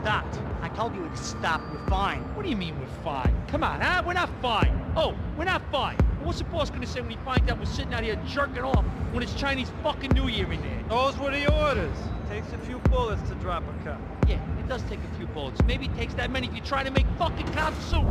stopped. I told you to stop. We're fine. What do you mean we're fine? Come on, huh? We're not fine. Oh, we're not fine. What's the boss gonna say when he finds out we're sitting out here jerking off when it's Chinese fucking New Year in there? Those were the orders. Takes a few bullets to drop a cop. Yeah, it does take a few bullets. Maybe it takes that many if you're trying to make fucking cop soup.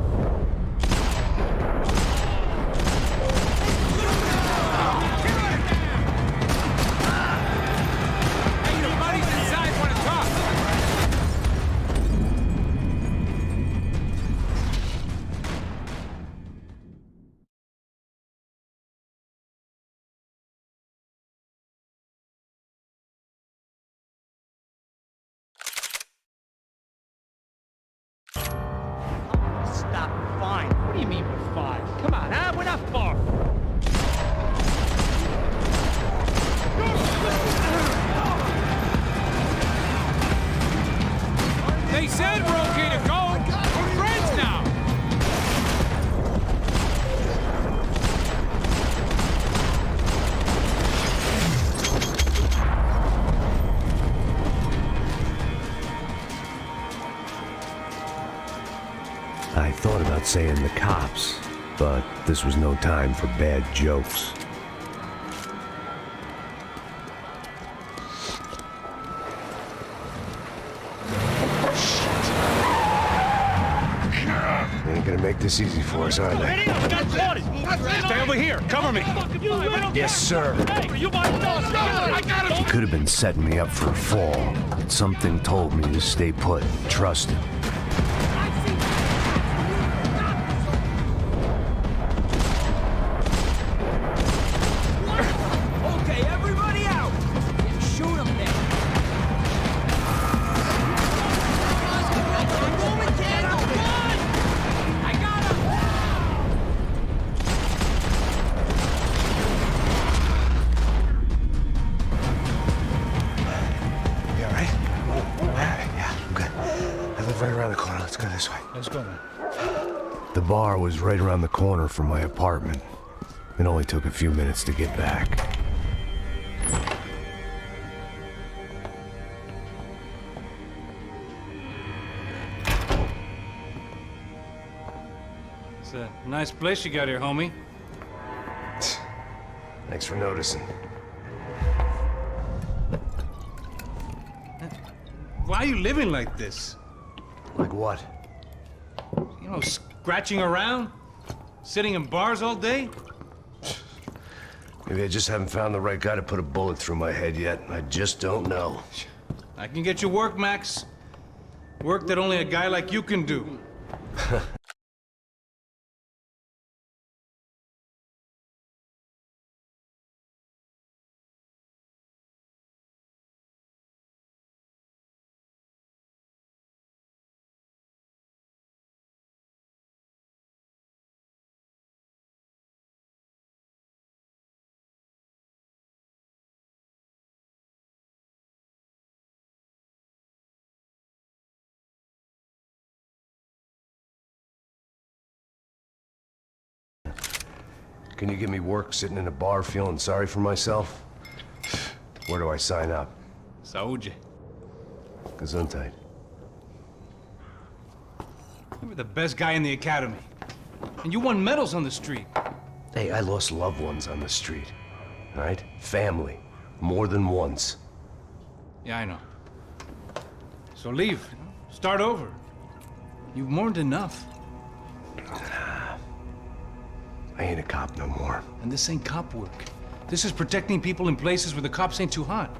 Stop. We're fine. What do you mean we're fine? Come on, huh? We're not far. They said we're okay to go. We're friends now. I thought about saying the cops, but this was no time for bad jokes. They ain't gonna make this easy for us, are they? Stay over here. Cover me. Yes, sir. Hey, you might I got him. He could have been setting me up for a fall, but something told me to stay put and trust him. Let's go, man. The bar was right around the corner from my apartment. It only took a few minutes to get back. It's a nice place you got here, homie. Thanks for noticing. Why are you living like this? Like what? You know, scratching around? Sitting in bars all day? Maybe I just haven't found the right guy to put a bullet through my head yet. I just don't know. I can get you work, Max. Work that only a guy like you can do. Can you give me work sitting in a bar feeling sorry for myself? Where do I sign up? Saúde. Gesundheit. You were the best guy in the academy. And you won medals on the street. Hey, I lost loved ones on the street. All right? Family. More than once. Yeah, I know. So leave. Start over. You've mourned enough. I ain't a cop no more. And this ain't cop work. This is protecting people in places where the cops ain't too hot.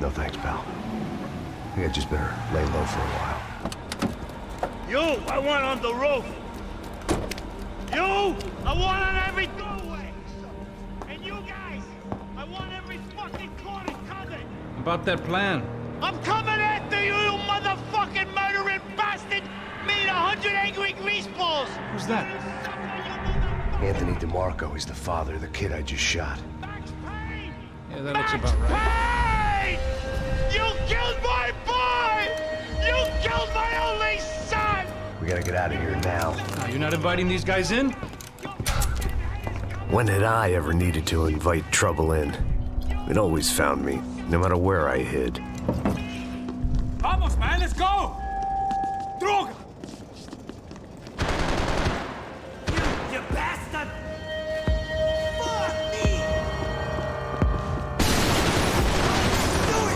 No thanks, pal. I think I just better lay low for a while. You, I want on the roof. You, I want on every doorway. And you guys, I want every fucking corner covered. About that plan. I'm coming after you, you motherfucking murdering bastard! Meet 100 angry greaseballs! Who's that? Anthony DeMarco, he's the father of the kid I just shot. Max Payne! Yeah, that looks about right. Payne! You killed my boy! You killed my only son! We gotta get out of here now. You're not inviting these guys in? When had I ever needed to invite trouble in? It always found me, no matter where I hid. go! Droga! You bastard! Fuck me! Do it!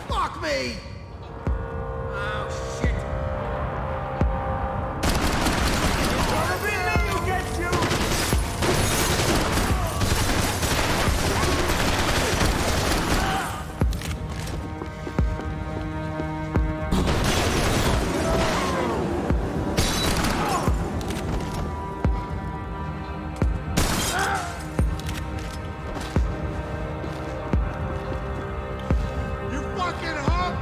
Fuck me! Oh, shit. You get you! You fucking hunk!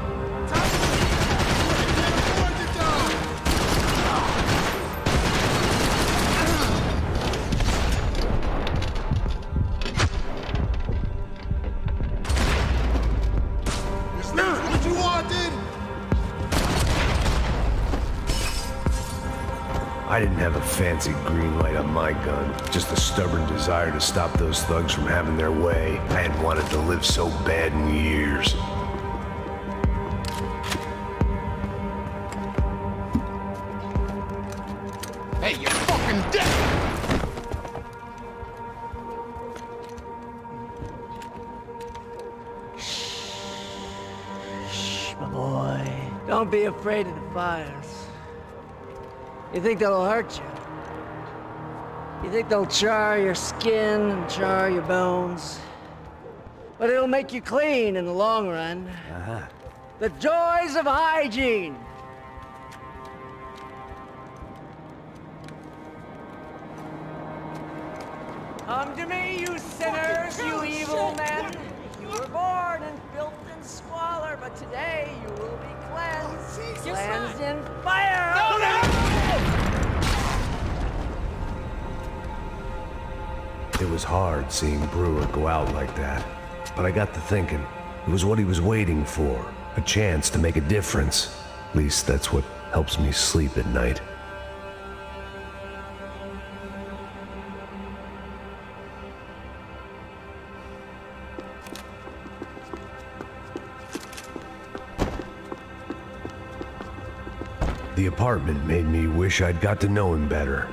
This is what you wanted! I didn't have a fancy green light on my gun, just a stubborn desire to stop those thugs from having their way. I hadn't wanted to live so bad in years. Hey, you're fucking dead! Shh, my boy. Don't be afraid of the fires. You think they'll hurt you? You think they'll char your skin and char your bones? But it'll make you clean in the long run. The joys of hygiene! Come to me, you sinners, you evil men! You were born in filth and squalor, but today you will be cleansed. Cleansed in fire! It was hard seeing Brewer go out like that, but I got to thinking, it was what he was waiting for, a chance to make a difference. At least that's what helps me sleep at night. The apartment made me wish I'd got to know him better.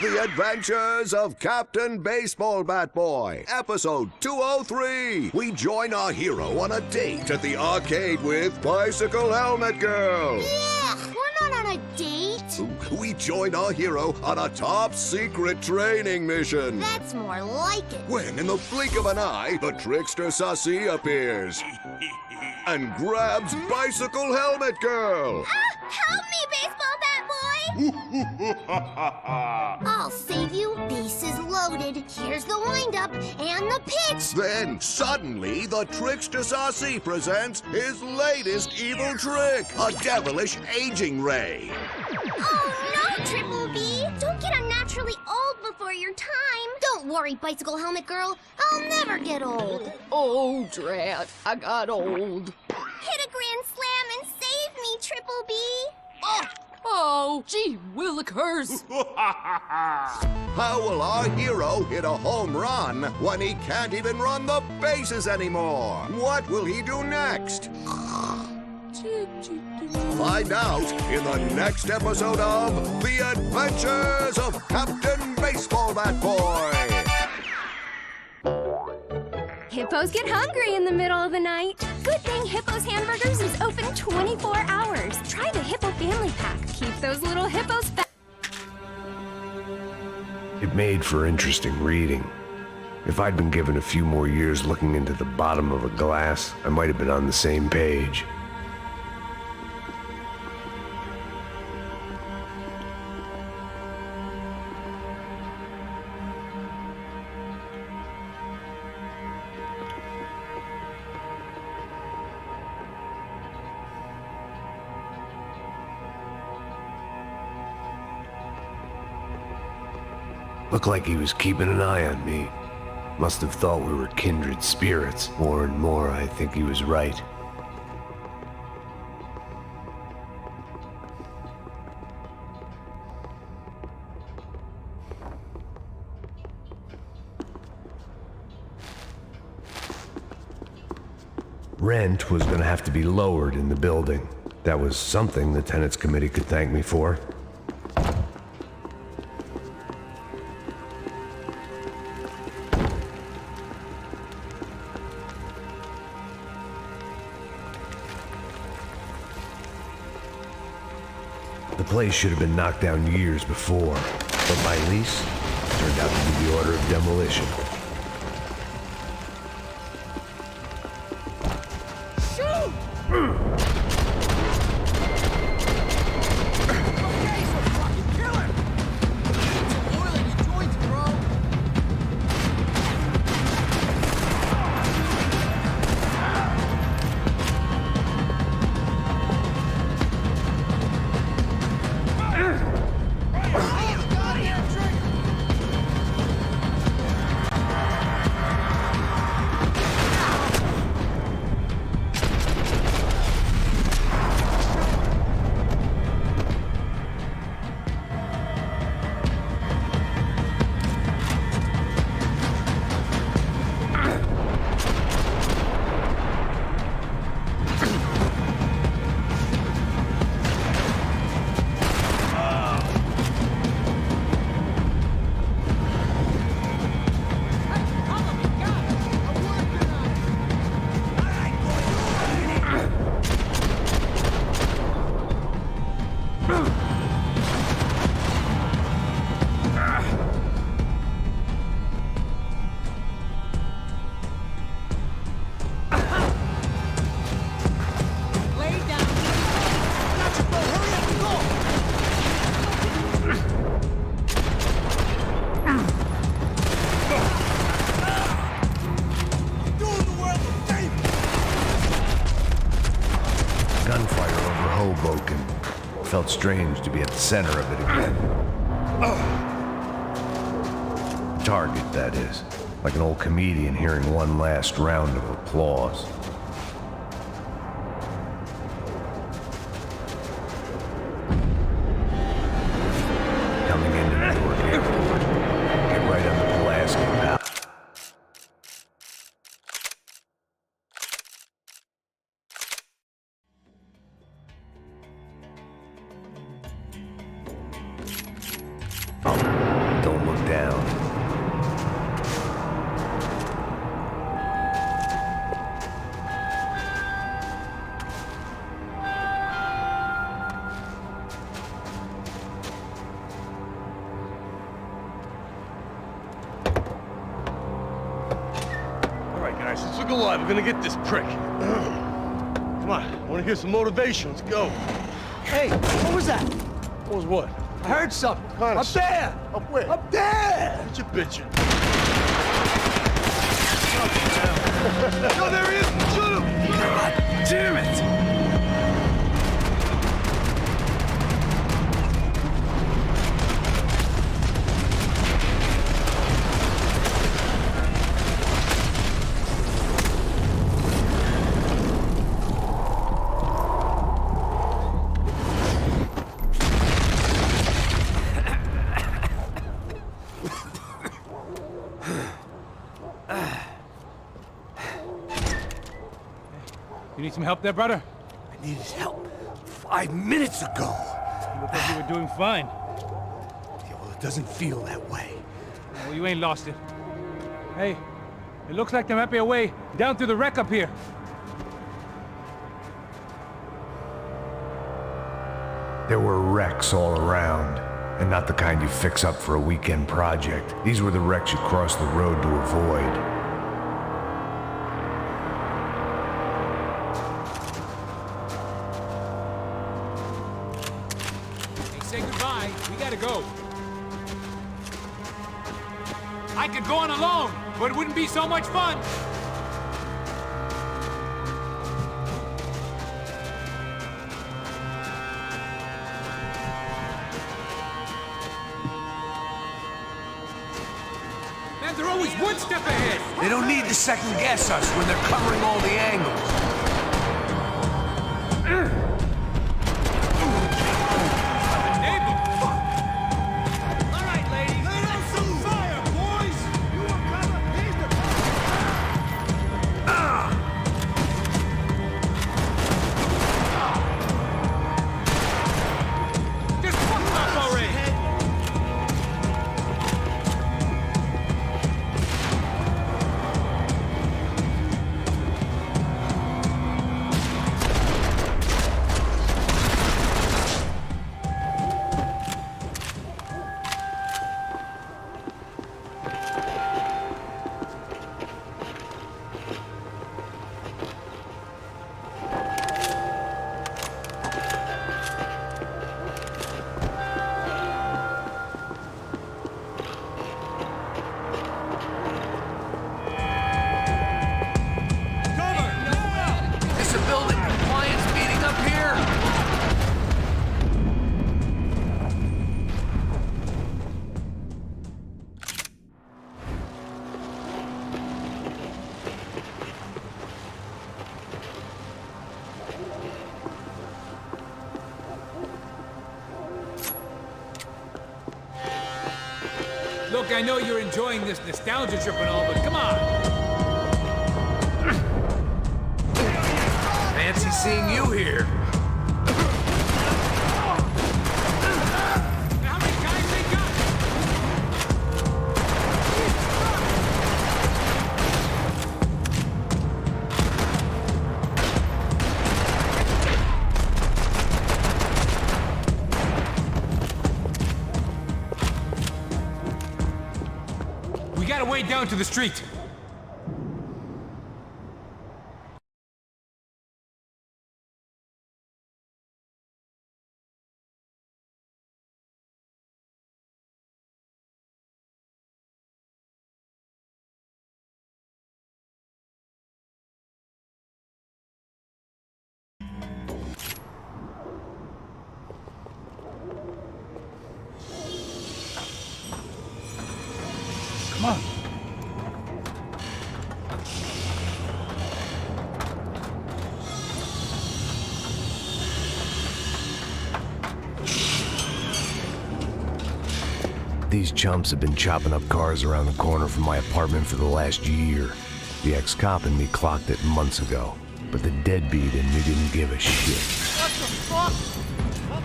The Adventures of Captain Baseball Bat Boy, episode 203. We join our hero on a date at the arcade with Bicycle Helmet Girl. Yeah, we're not on a date. We join our hero on a top-secret training mission. That's more like it. When, in the blink of an eye, the trickster Sassy appears and grabs Bicycle Helmet Girl. Help me, Baseball Bat Boy! I'll save you. Bases loaded. Here's the windup and the pitch. Then, suddenly, the trickster Sassy presents his latest evil trick, a devilish aging ray. Oh, no, Triple B. Don't get unnaturally old before your time. Don't worry, Bicycle Helmet Girl. I'll never get old. Oh, drat, I got old. Hit a grand slam and save me, Triple B. Oh, Oh, gee willikers. How will our hero hit a home run when he can't even run the bases anymore? What will he do next? Find out in the next episode of The Adventures of Captain Baseball Bat Boy. Hippos get hungry in the middle of the night. Good thing Hippo's Hamburgers is open 24 hours. Try the Hippo Family Pack. Keep those little hippos fat. It made for interesting reading. If I'd been given a few more years looking into the bottom of a glass, I might have been on the same page. Looked like he was keeping an eye on me. Must have thought we were kindred spirits. More and more, I think he was right. Rent was gonna have to be lowered in the building. That was something the tenants committee could thank me for. The place should have been knocked down years before, but my lease turned out to be the order of demolition. Felt strange to be at the center of it again. Target, that is. Like an old comedian hearing one last round of applause. Coming into Newark Airport. Get right on the Pulaski Path. Don't look down. All right, guys, let's look alive. We're gonna get this prick. Come on, I want to hear some motivation. Let's go. Hey, what was that? What was what? I heard something. Kind of Up there! Up where? Up there! What you bitching? Oh, there he is! Shoot him! God damn it! You need some help there, brother? I needed help 5 minutes ago. You look like you were doing fine. Yeah, well, it doesn't feel that way. Well, you ain't lost it. Hey, it looks like there might be a way down through the wreck up here. There were wrecks all around, and not the kind you fix up for a weekend project. These were the wrecks you cross the road to avoid. Hey, say goodbye. We gotta go. I could go on alone, but it wouldn't be so much fun. Man, they're always one step ahead. They don't need to second guess us when they're covering all the angles. All right, ladies. Let out some fire, boys. You want cover? Here's the Just fuck off already. Is the building compliance meeting up here? Look, I know you're enjoying this nostalgia trip and all, but come on. Fancy seeing you here. How many guys they got? We gotta wade down to the street. Come on. These chumps have been chopping up cars around the corner from my apartment for the last year. The ex-cop in me clocked it months ago, but the deadbeat in me didn't give a shit. What the fuck? Oh,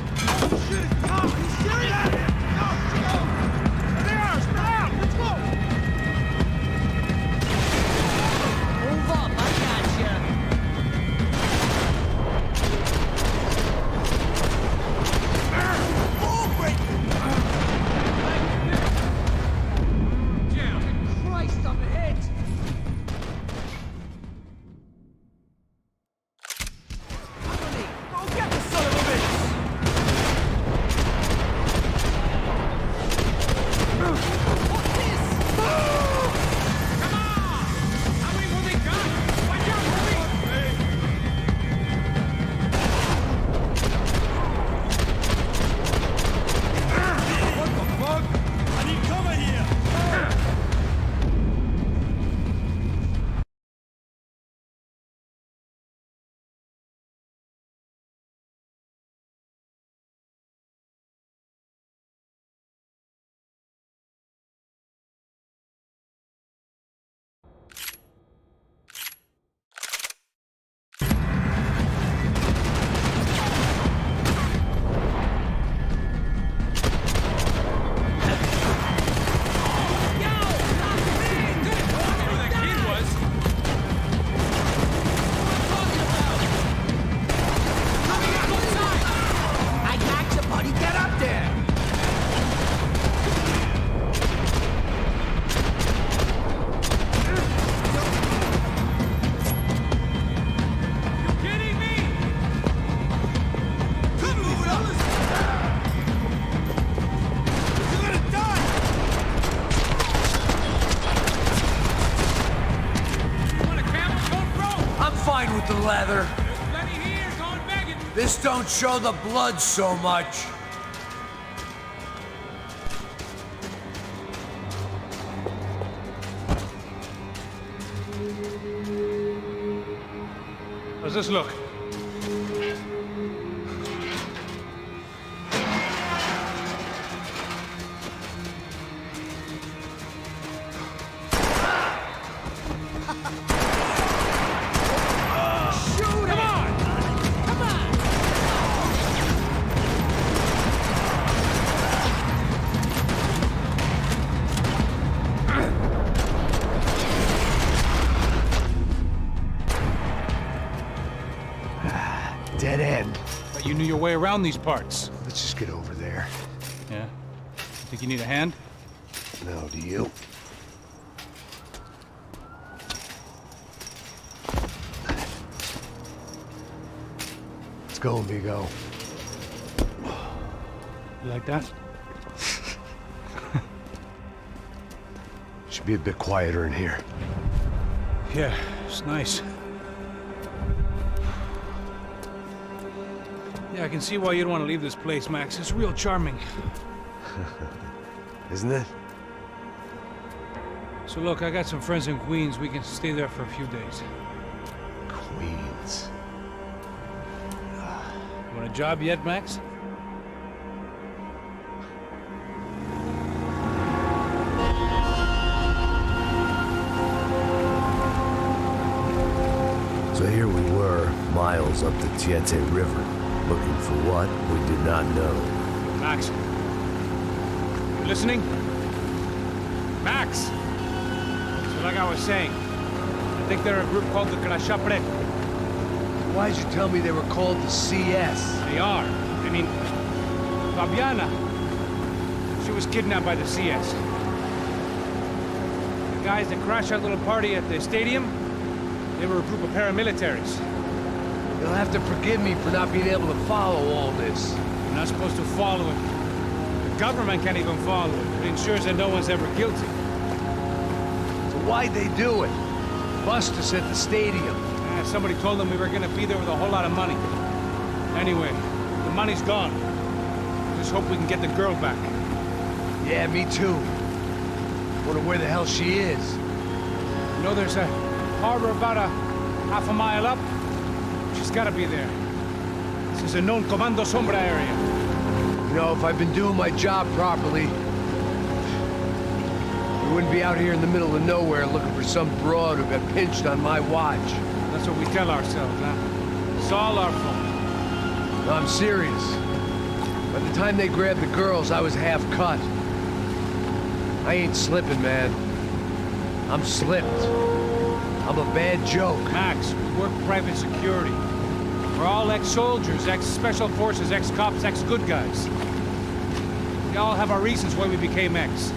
shit, it's Tom. He's serious? No, there are. Spread out. Let's go. Move up, I gotcha. Christ, I'm hit! Go get the son of a bitch! here. There's plenty here, going begging. This don't show the blood so much. How's this look? Dead end. But you knew your way around these parts. Let's just get over there. Yeah? Think you need a hand? No, do you? Let's go, amigo. You like that? Should be a bit quieter in here. Yeah, it's nice. Yeah, I can see why you'd want to leave this place, Max. It's real charming. Isn't it? So look, I got some friends in Queens. We can stay there for a few days. Queens. You want a job yet, Max? So here we were, miles up the Tiete River, looking for what we did not know. Max. You listening? Max! So like I was saying, I think they're a group called the Crachapre. Why'd you tell me they were called the CS? They are. I mean, Fabiana, she was kidnapped by the CS. The guys that crashed that little party at the stadium, they were a group of paramilitaries. You'll have to forgive me for not being able to follow all this. You're not supposed to follow it. The government can't even follow it. It ensures that no one's ever guilty. So why'd they do it? Bust us at the stadium. Somebody told them we were gonna be there with a whole lot of money. Anyway, the money's gone. Just hope we can get the girl back. Yeah, me too. Wonder where the hell she is. You know, there's a harbor about a half a mile up. She's gotta be there. This is a known Comando Sombra area. You know, if I'd been doing my job properly, we wouldn't be out here in the middle of nowhere looking for some broad who got pinched on my watch. That's what we tell ourselves, huh? It's all our fault. No, I'm serious. By the time they grabbed the girls, I was half cut. I ain't slipping, man. I'm slipped. I'm a bad joke. Max, we work private security. We're all ex-soldiers, ex-special forces, ex-cops, ex-good guys. We all have our reasons why we became ex.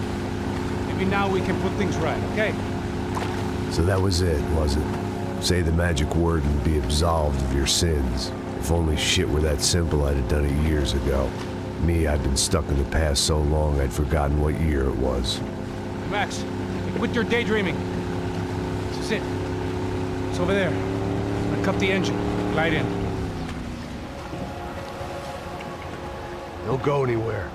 Maybe now we can put things right, okay? So that was it, was it? Say the magic word and be absolved of your sins. If only shit were that simple, I'd have done it years ago. Me, I'd been stuck in the past so long I'd forgotten what year it was. Max, quit your daydreaming. This is it. It's over there. I'm gonna cut the engine. Glide in. Don't go anywhere.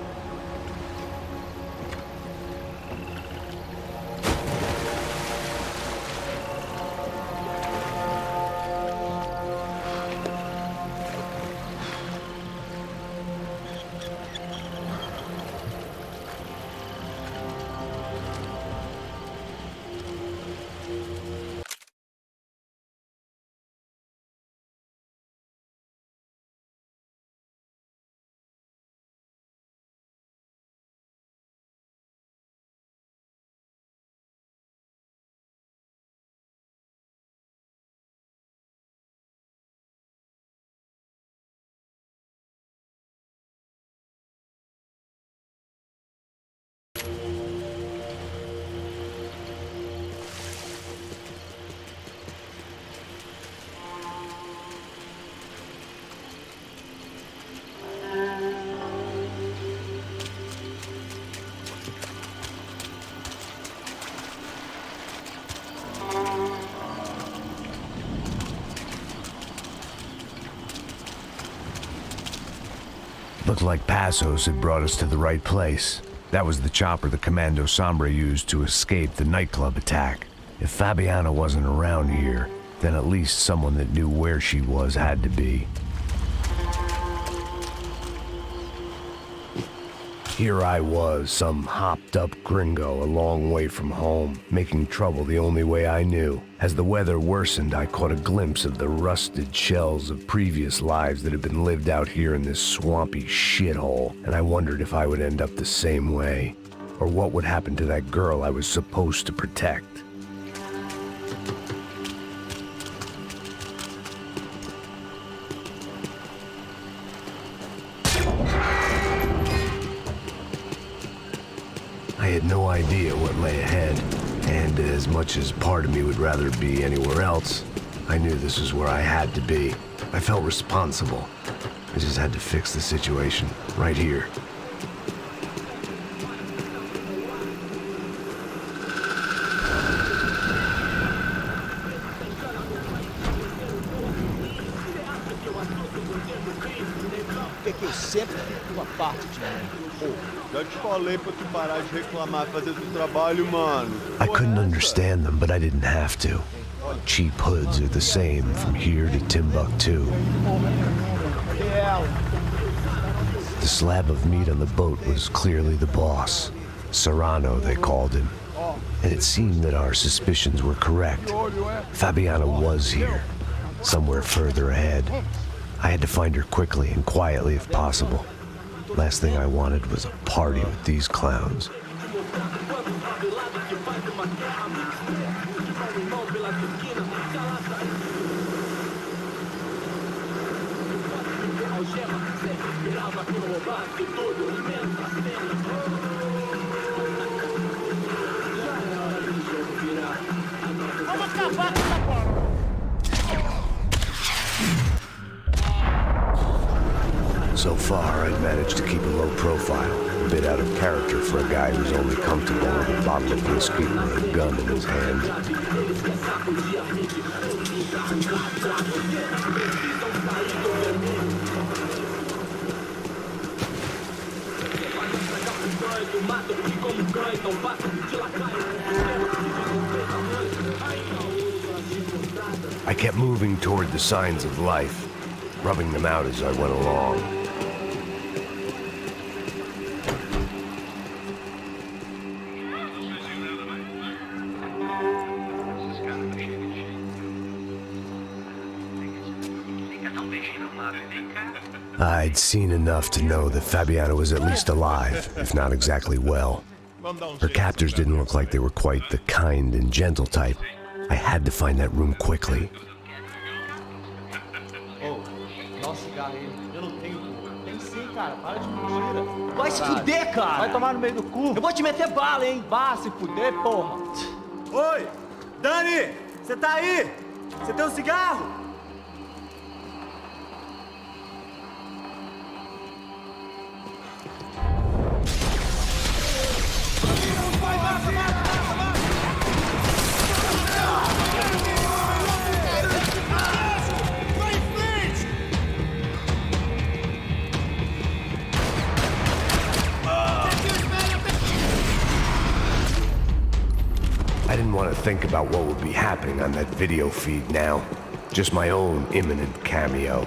Looked like Passos had brought us to the right place. That was the chopper the Commando Sombra used to escape the nightclub attack. If Fabiana wasn't around here, then at least someone that knew where she was had to be. Here I was, some hopped-up gringo a long way from home, making trouble the only way I knew. As the weather worsened, I caught a glimpse of the rusted shells of previous lives that had been lived out here in this swampy shithole, and I wondered if I would end up the same way, or what would happen to that girl I was supposed to protect. I had no idea what lay ahead, and as much as part of me would rather be anywhere else, I knew this was where I had to be. I felt responsible. I just had to fix the situation, right here. Que eu sempre fico uma parte de mim. Já te falei pra tu parar de reclamar, fazer teu trabalho, mano. I couldn't understand them, but I didn't have to. Cheap hoods are the same from here to Timbuktu. The slab of meat on the boat was clearly the boss. Serrano, they called him. And it seemed that our suspicions were correct. Fabiana was here, somewhere further ahead. I had to find her quickly and quietly if possible. Last thing I wanted was a party with these clowns. So far, I'd managed to keep a low profile, a bit out of character for a guy who's only comfortable with a bottle of whiskey and a gun in his hand. I kept moving toward the signs of life, rubbing them out as I went along. I'd seen enough to know that Fabiana was at least alive, if not exactly well. Her captors didn't look like they were quite the kind and gentle type. I had to find that room quickly. Vai se fuder, cara! Vai tomar no meio do cu! Eu vou te meter bala, hein? Vá se fuder, porra! Oi! Dani! Você tá aí? Você tem um cigarro? I didn't want to think about what would be happening on that video feed now. Just my own imminent cameo.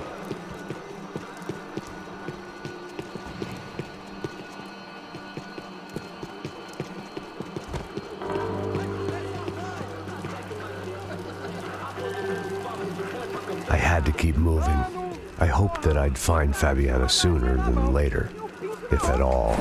I had to keep moving. I hoped that I'd find Fabiana sooner than later, if at all.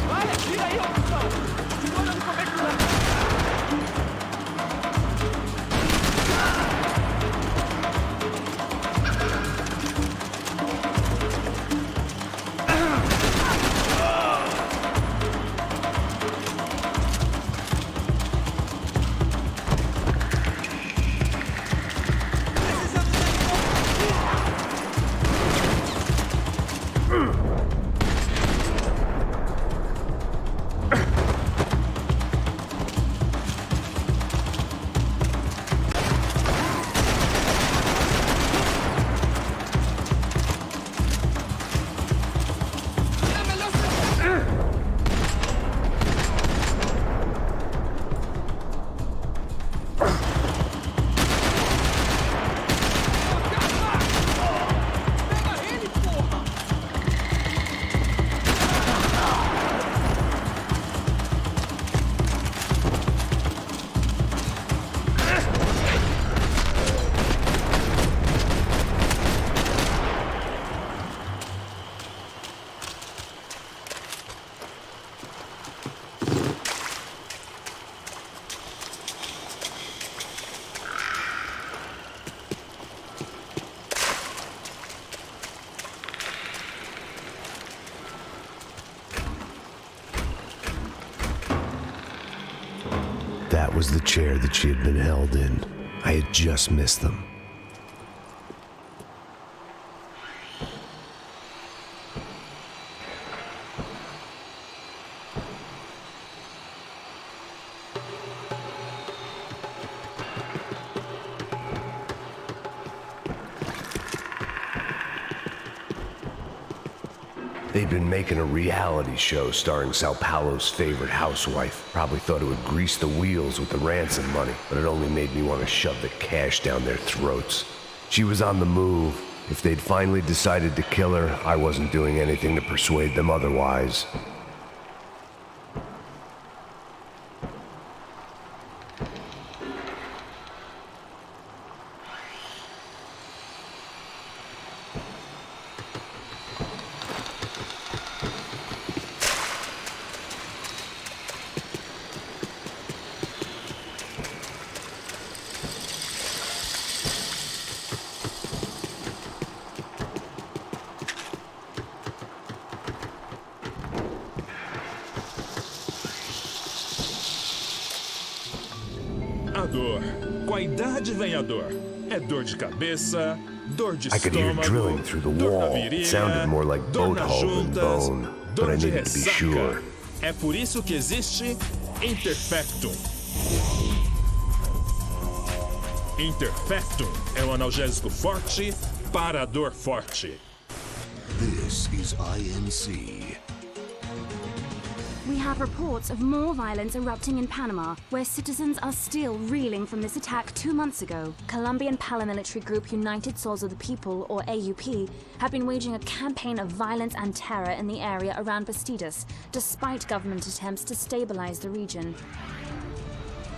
Vai, tira aí, ô, pessoal! Segura no começo da... that was the chair that she had been held in. I had just missed them. They'd been making a reality show starring Sao Paulo's favorite housewife. Probably thought it would grease the wheels with the ransom money, but it only made me want to shove the cash down their throats. She was on the move. If they'd finally decided to kill her, I wasn't doing anything to persuade them otherwise. A dor. Com a idade vem a dor. É dor de cabeça, dor de I could hear estômago, drilling through the dor na wall. It virilha, sounded more like dor boat nas hull than juntas, bone, but dor I de needed to be ressaca. sure. É por isso que existe Interfectum. Interfectum é um analgésico forte para a dor forte. This is INC. We have reports of more violence erupting in Panama, where citizens are still reeling from this attack 2 months ago. Colombian paramilitary group United Souls of the People, or AUP, have been waging a campaign of violence and terror in the area around Bastidas, despite government attempts to stabilize the region.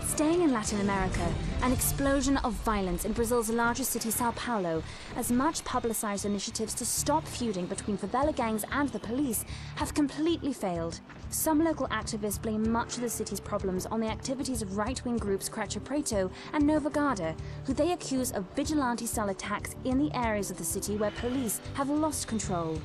Staying in Latin America, an explosion of violence in Brazil's largest city, Sao Paulo, as much publicized initiatives to stop feuding between favela gangs and the police have completely failed. Some local activists blame much of the city's problems on the activities of right-wing groups Cracha Preto and Nova Garda, who they accuse of vigilante-style attacks in the areas of the city where police have lost control.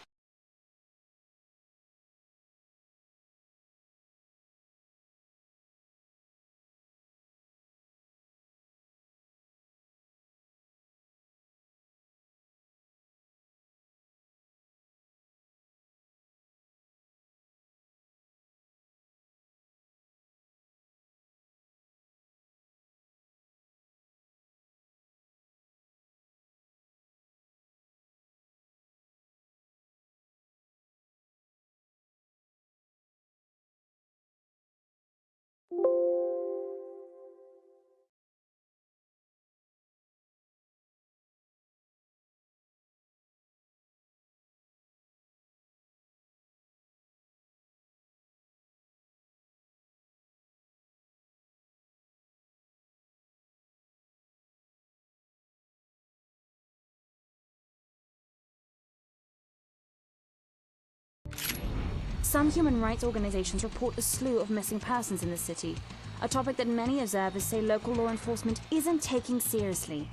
Some human rights organizations report a slew of missing persons in the city, a topic that many observers say local law enforcement isn't taking seriously.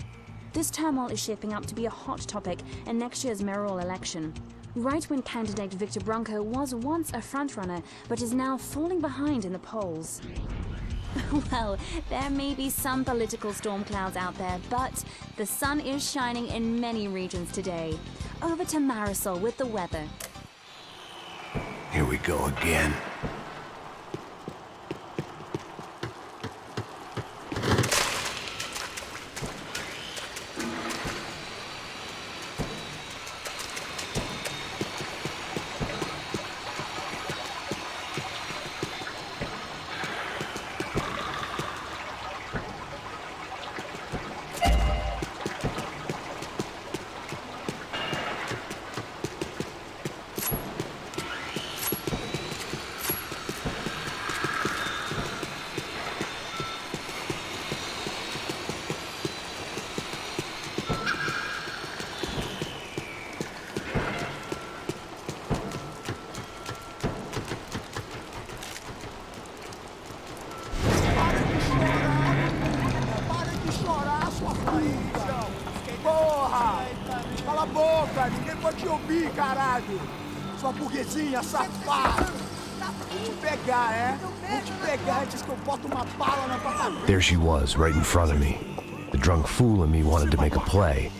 This turmoil is shaping up to be a hot topic in next year's mayoral election. Right-wing candidate Victor Branco was once a frontrunner, but is now falling behind in the polls. Well, there may be some political storm clouds out there, but the sun is shining in many regions today. Over to Marisol with the weather. Here we go again. Cala a boca, ninguém pode te ouvir, caralho! Sua burguesinha safada! There she was, right in front of me. The drunk fool in me wanted to make a play.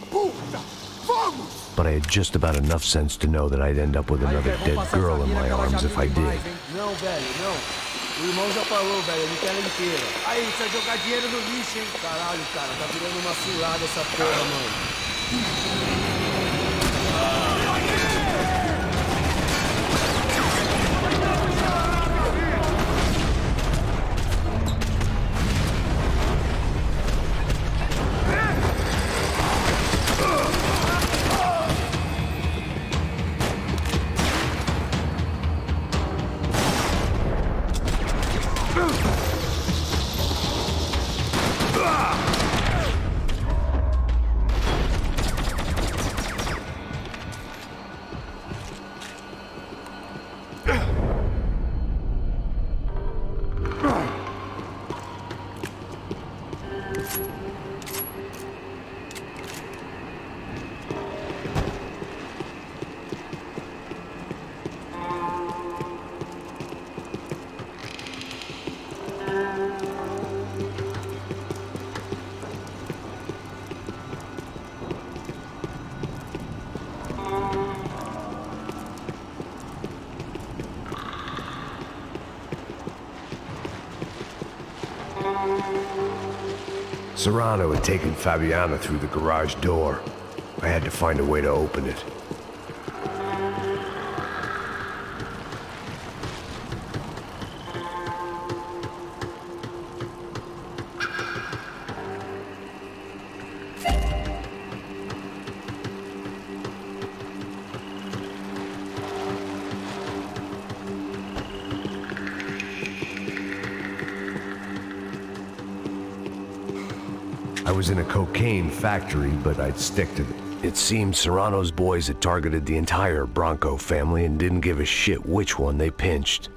But I had just about enough sense to know that I'd end up with another dead girl in my arms if I did. Não, velho, não. O irmão já falou, velho, ele quer ela inteira. Aí, precisa jogar dinheiro no lixo, hein? Caralho, cara, tá virando uma cilada essa porra, mano. Serrano had taken Fabiana through the garage door. I had to find a way to open it. I was in a cocaine factory, but I'd stick to it. It seemed Serrano's boys had targeted the entire Bronco family and didn't give a shit which one they pinched.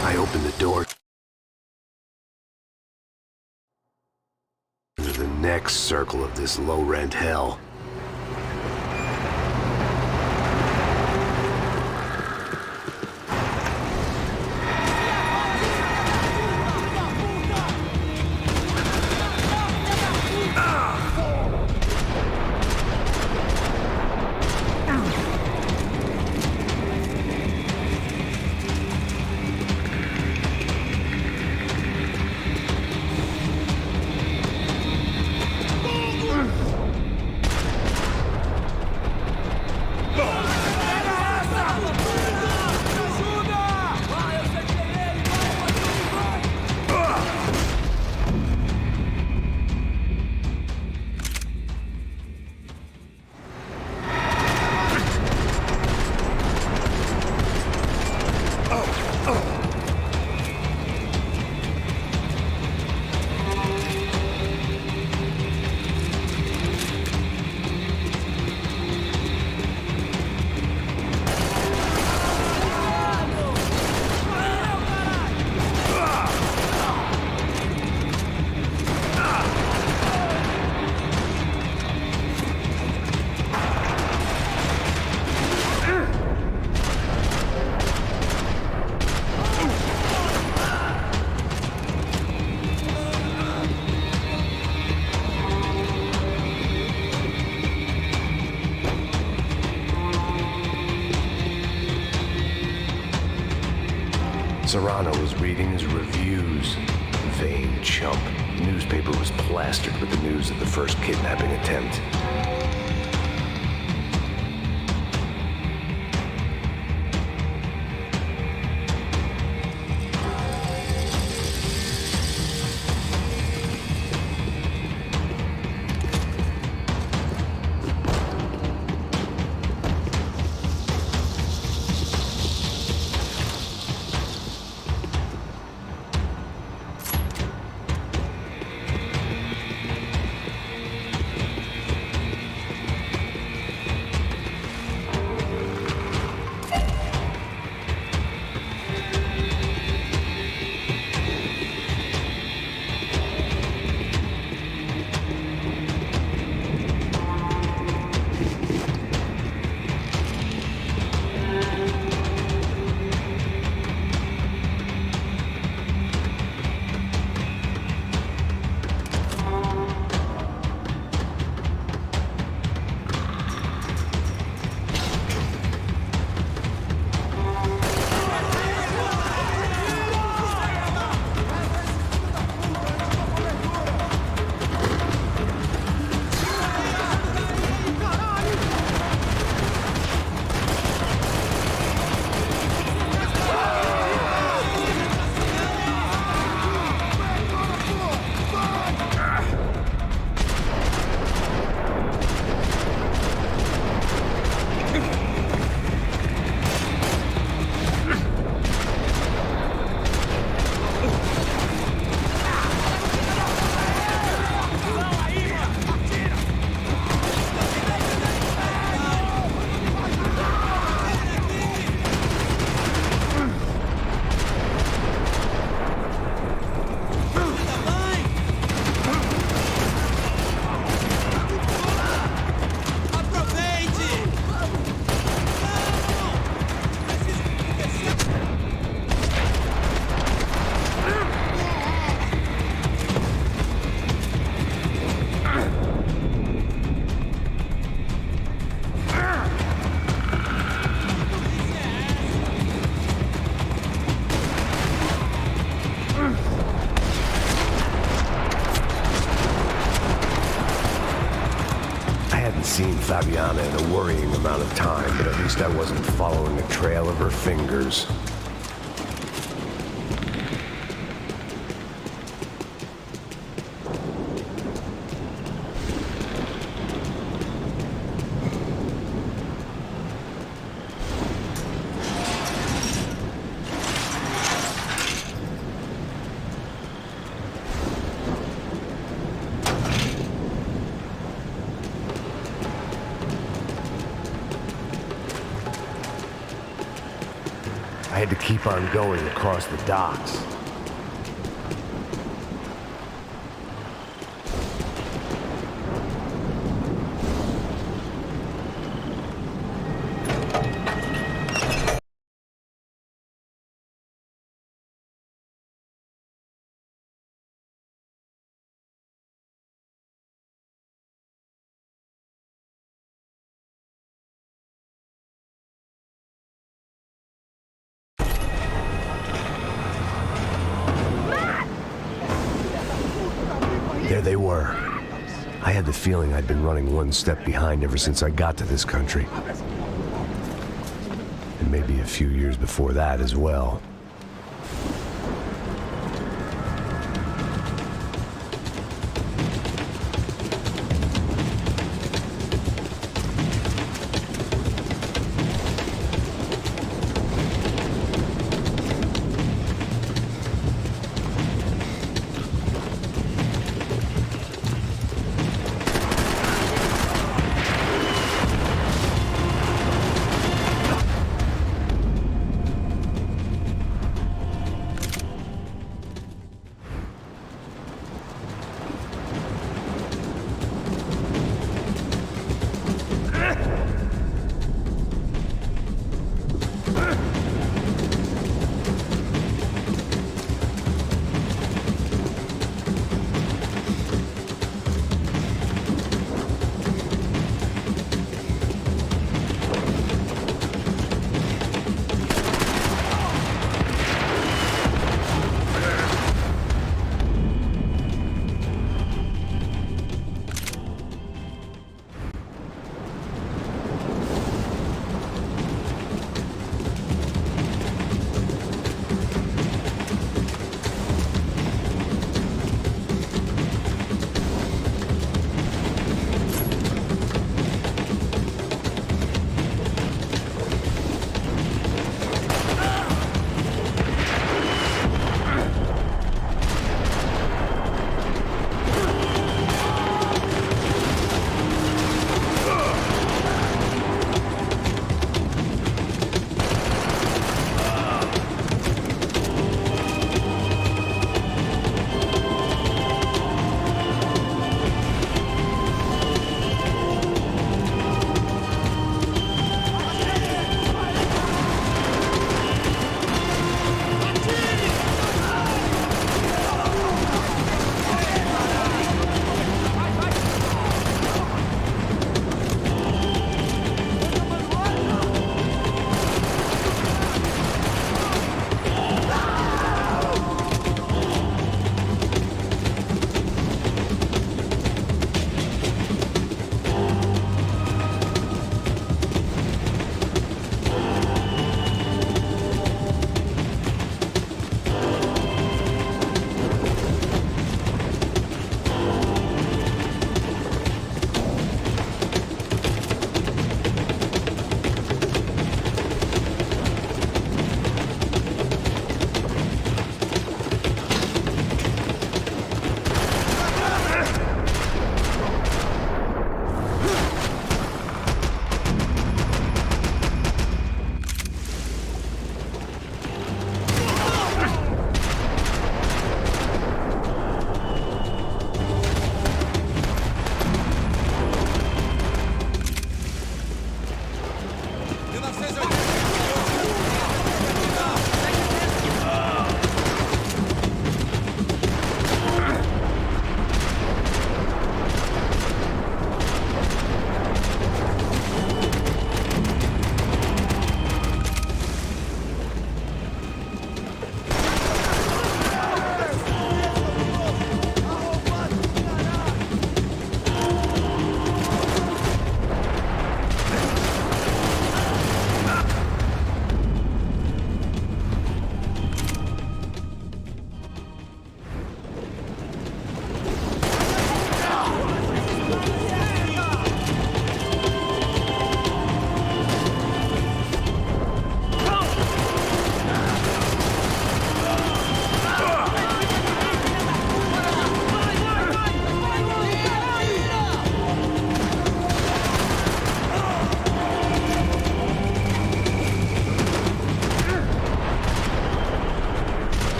I opened the door into the next circle of this low-rent hell. Serrano was reading his reviews. Vain chump. The newspaper was plastered with the news of the first kidnapping attempt. Seen Fabiana in a worrying amount of time, but at least I wasn't following the trail of her fingers. I had to keep on going across the docks. There they were. I had the feeling I'd been running one step behind ever since I got to this country. And maybe a few years before that as well.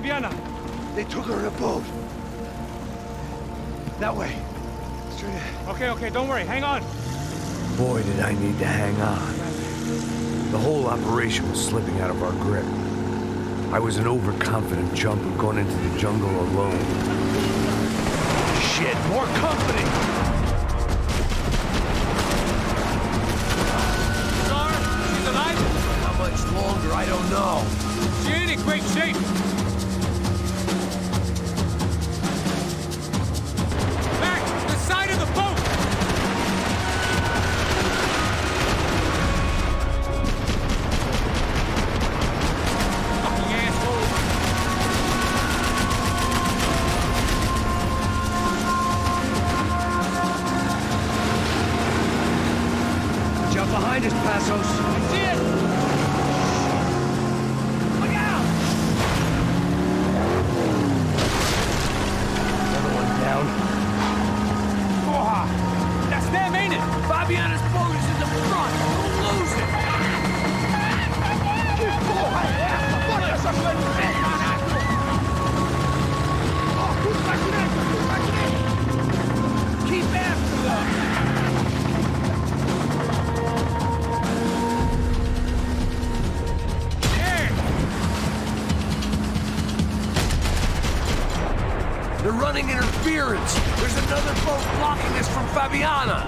Fabiana? They took her in a boat. That way. Straight ahead. Okay, don't worry. Hang on. Boy, did I need to hang on. The whole operation was slipping out of our grip. I was an overconfident chump going into the jungle alone. Shit, more company! Star, she's alive? How much longer? I don't know. She ain't in great shape. Max, the side of the boat! Fucking asshole. Jump behind us, Passos. I see it! Look out! Another one down. Oh, that's them, ain't it? Fabiana's boat is in the front. Don't lose it. Keep after them. They're running interference. There's another boat blocking us from Fabiana.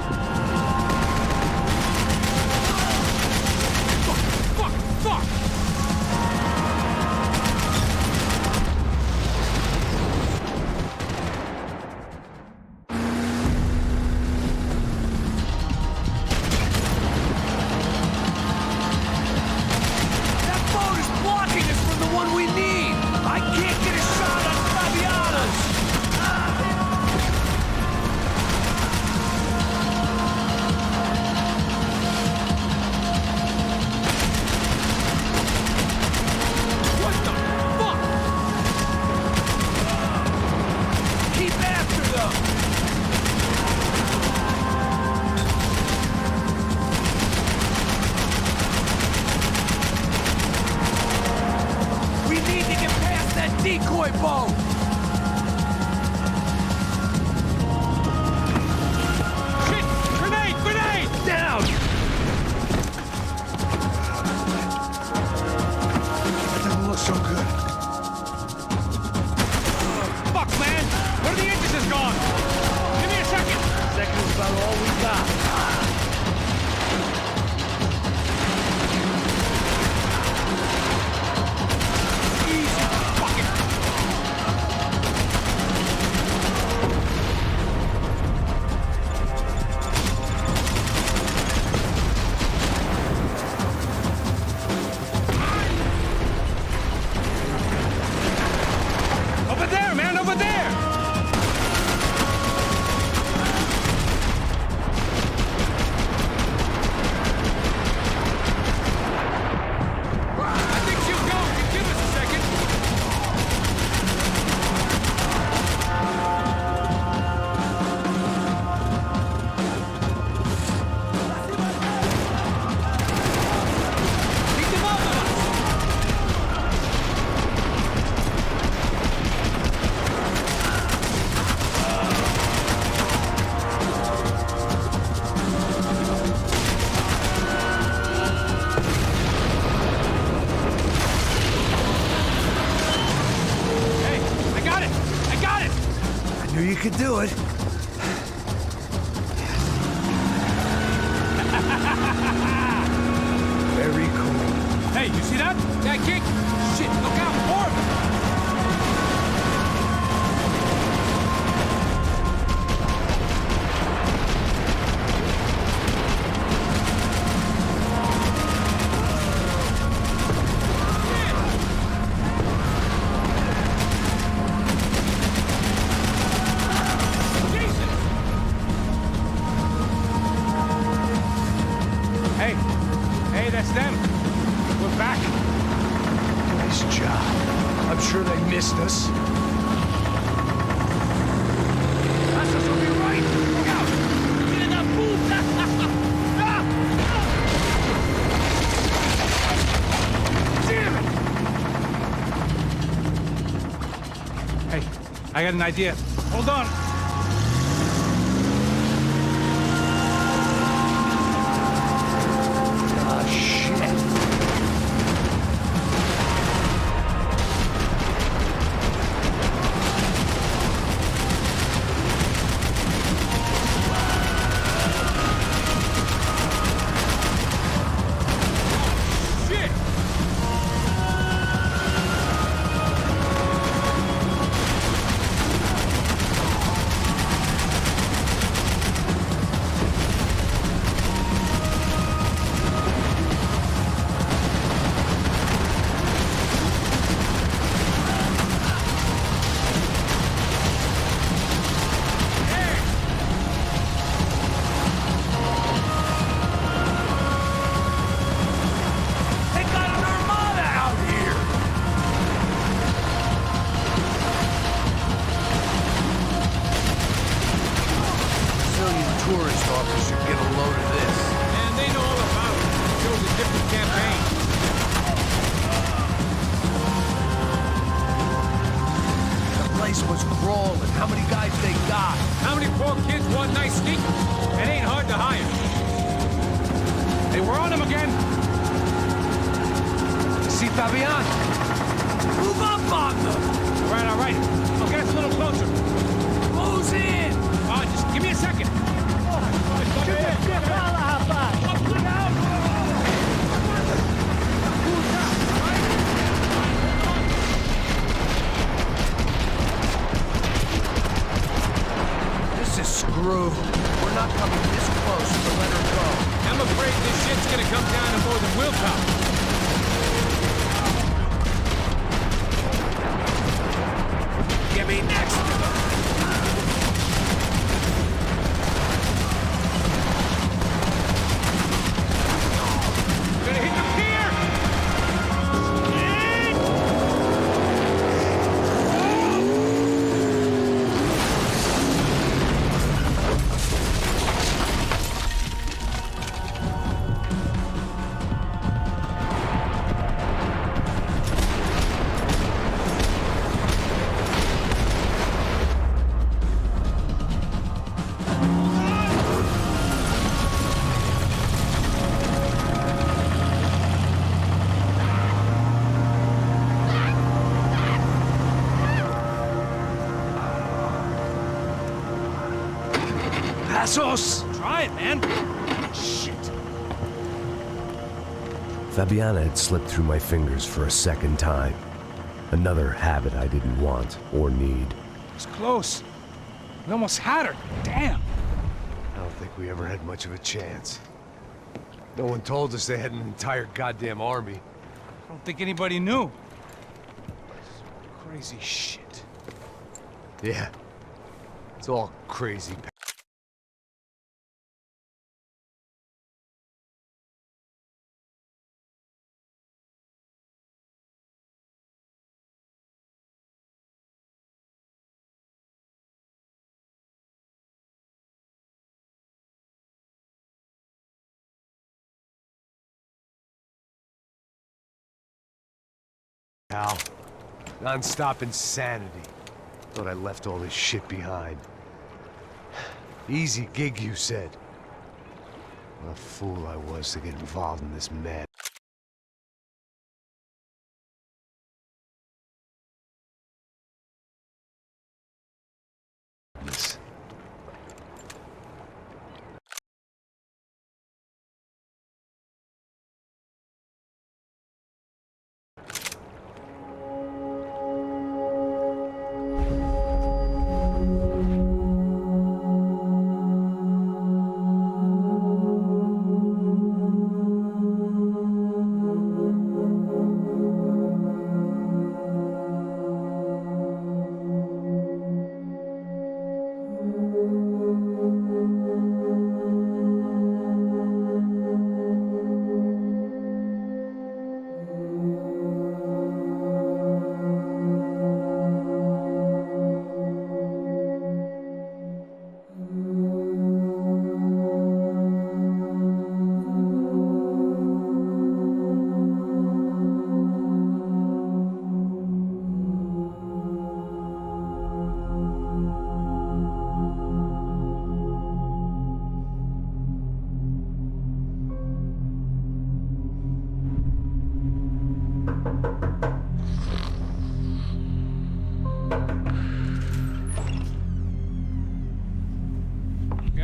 Fuck! That boat is blocking us from the one we need. I can't get a shot on Fabiana's. What the fuck? Keep after them. We need to get past that decoy boat. Shit! Grenade! Down. That doesn't look so good. Fuck, man! One of the engines is gone! Give me a second! Second is about all we got. Easy! Fuck it! Over there, man! Over there! I think she'll go. Give us a second. Keep them off of us. Hey, I got it! I got it! I knew you could do it. Very cool. Hey, you see that? That kick? Shit, look out, more of it! Jesus! Hey, that's them. We're back. Nice job. I'm sure they missed us. Passos will be right. Look out! Get that Damn it! I got an idea. Hold on. Ah, shit. Tourist officer get a load of this. And they know all about it. It shows a different campaign. The place was crawling. How many guys they got? How many poor kids want nice sneakers? It ain't hard to hire. Hey, we're on them again. See Fabian? Move up on them! All right. I'll get us a little closer. Who's in? Just give me a second. This is screwed. We're not coming this close to let her go. I'm afraid this shit's gonna come down to more than willpower. Get me next to them. Gonna hit the pier! Passos! Try it, man. Shit. Fabiana had slipped through my fingers for a second time. Another habit I didn't want or need. It's close. We almost had her. Damn. I don't think we ever had much of a chance. No one told us they had an entire goddamn army. I don't think anybody knew. Crazy shit. Yeah. It's all crazy. Al, non-stop insanity. Thought I left all this shit behind. Easy gig, you said. What a fool I was to get involved in this mad.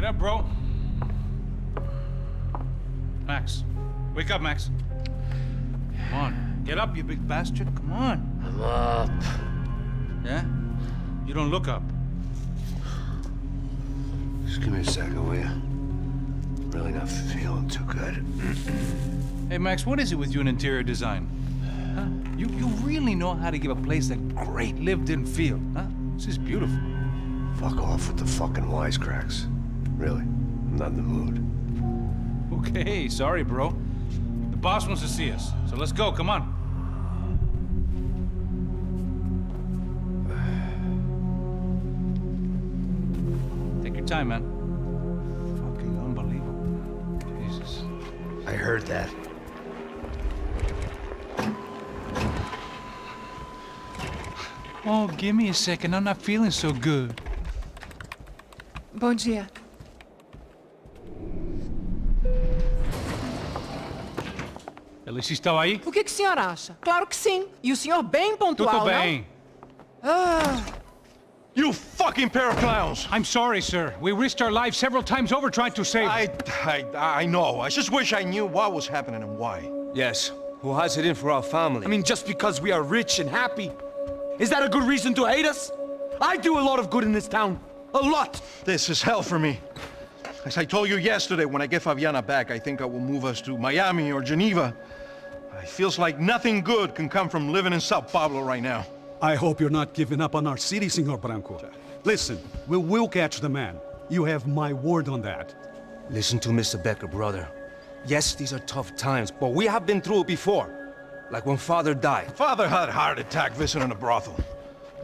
Get up, bro. Max. Wake up, Max. Come on. Get up, you big bastard. Come on. I'm up. Yeah? You don't look up. Just give me a second, will you? Really not feeling too good. Hey, Max, what is it with you and interior design? Huh? You really know how to give a place a great lived-in feel, huh? This is beautiful. Fuck off with the fucking wisecracks. Really, I'm not in the mood. Okay, sorry, bro. The boss wants to see us, so let's go, come on. Take your time, man. Fucking unbelievable. Jesus. I heard that. Oh, give me a second. I'm not feeling so good. Bom dia. Ela estava aí? O que o senhor acha? Claro que sim. E o senhor bem pontual, Tudo bem. You fucking pair of clowns! I'm sorry, sir. We risked our lives several times over trying to save... I know. I just wish I knew what was happening and why. Yes, who has it in for our family? I mean, just because we are rich and happy, is that a good reason to hate us? I do a lot of good in this town. A lot! This is hell for me. As I told you yesterday, when I get Fabiana back, I think I will move us to Miami or Geneva. It feels like nothing good can come from living in Sao Paulo right now. I hope you're not giving up on our city, Senor Branco. Listen, we will catch the man. You have my word on that. Listen to Mr. Becker, brother. Yes, these are tough times, but we have been through it before. Like when Father died. Father had a heart attack visiting a brothel.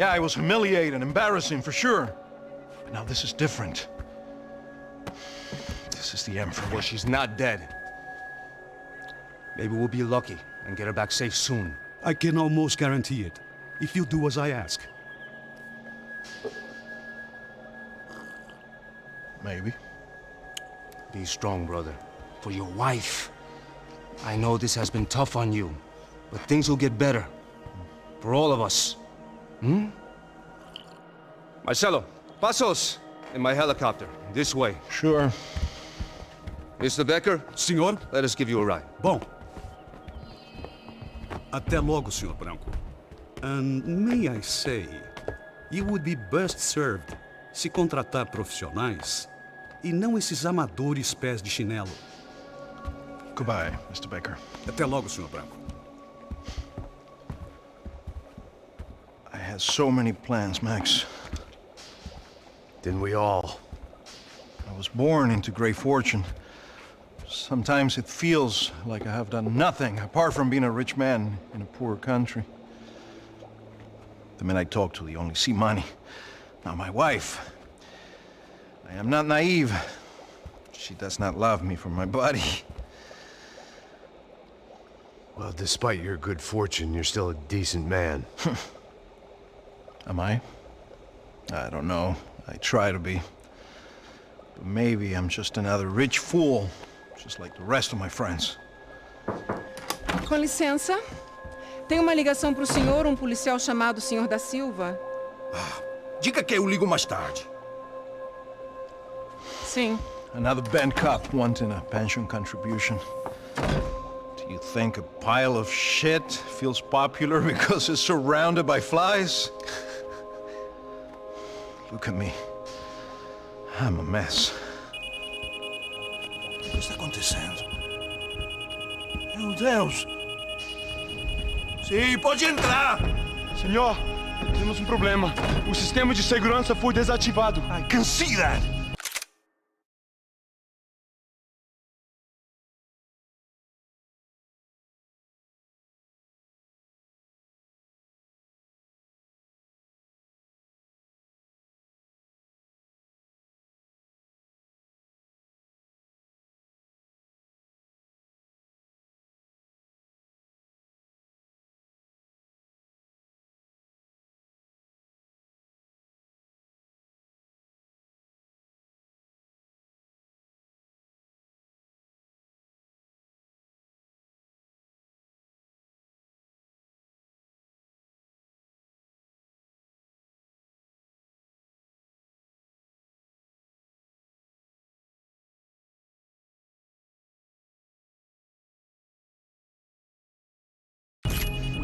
Yeah, it was humiliating, embarrassing, for sure. But now this is different. This is the Emperor. Well, she's not dead. Maybe we'll be lucky and get her back safe soon. I can almost guarantee it, if you do as I ask. Maybe. Be strong, brother. For your wife. I know this has been tough on you, but things will get better. For all of us. Hmm? Marcelo, pasos in my helicopter. This way. Sure. Mr. Becker? Senhor? Let us give you a ride. Bom. Até logo, Senhor Branco. And may I say, you would be best served se contratar profissionais e não esses amadores pés de chinelo. Goodbye, Mr. Baker. Até logo, Senhor Branco. I had so many plans, Max. Didn't we all? I was born into great fortune. Sometimes it feels like I have done nothing apart from being a rich man in a poor country. The men I talk to, they only see money. Now my wife, I am not naive. She does not love me for my body. Well, despite your good fortune, you're still a decent man. Am I? I don't know. I try to be. But maybe I'm just another rich fool, just like the rest of my friends. Com licença. Tem uma ligação para o senhor, um policial chamado Senhor da Silva. Diga que eu ligo mais tarde. Sim. Another bent cop wanting a pension contribution. Do you think a pile of shit feels popular because it's surrounded by flies? Look at me. I'm a mess. O que está acontecendo? Meu Deus! Sim, pode entrar! Senhor, temos um problema. O sistema de segurança foi desativado. I can see that!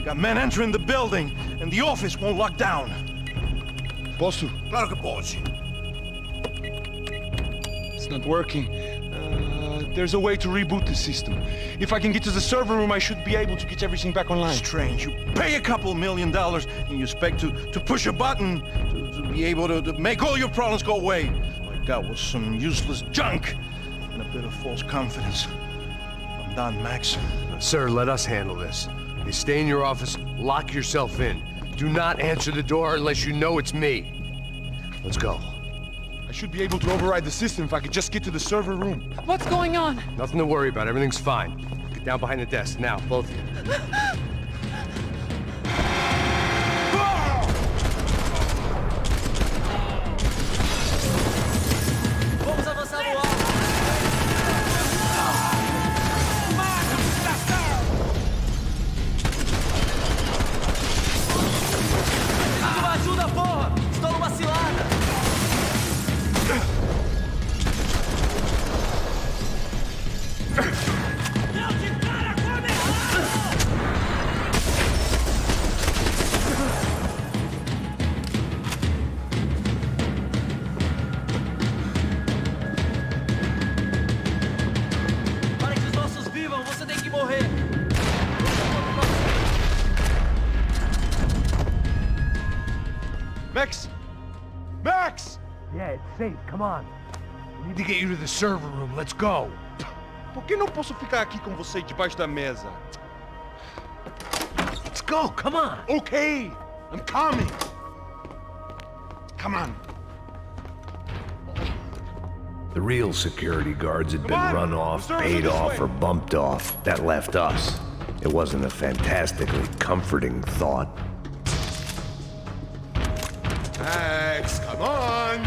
We got men entering the building, and the office won't lock down. Posso? Claro que pode. It's not working. There's a way to reboot the system. If I can get to the server room, I should be able to get everything back online. Strange. You pay a couple $1 million, and you expect to push a button to be able to make all your problems go away. All I got was some useless junk and a bit of false confidence. I'm done, Max. Sir, let us handle this. You stay in your office, lock yourself in. Do not answer the door unless you know it's me. Let's go. I should be able to override the system if I could just get to the server room. What's going on? Nothing to worry about. Everything's fine. Get down behind the desk. Now, both of you. Vamos avançar no alto. Preciso de uma ajuda, porra! Estou numa cilada! Para que os nossos vivam, você tem que morrer! Max! Max! Yeah, it's safe. Come on. We need to get you to the server room. Let's go. Por que não posso ficar aqui com você debaixo da mesa? Let's go. Come on. Okay, I'm coming. Come on. The real security guards had been Come on, run off, the server's paid this off, way. or bumped off. That left us. It wasn't a fantastically comforting thought. Max, come on.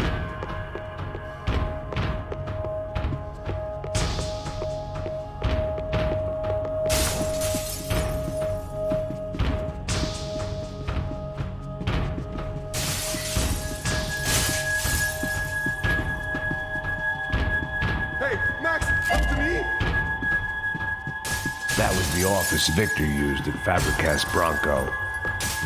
Hey, Max, up to me. That was the office Victor used at Fabricast Bronco.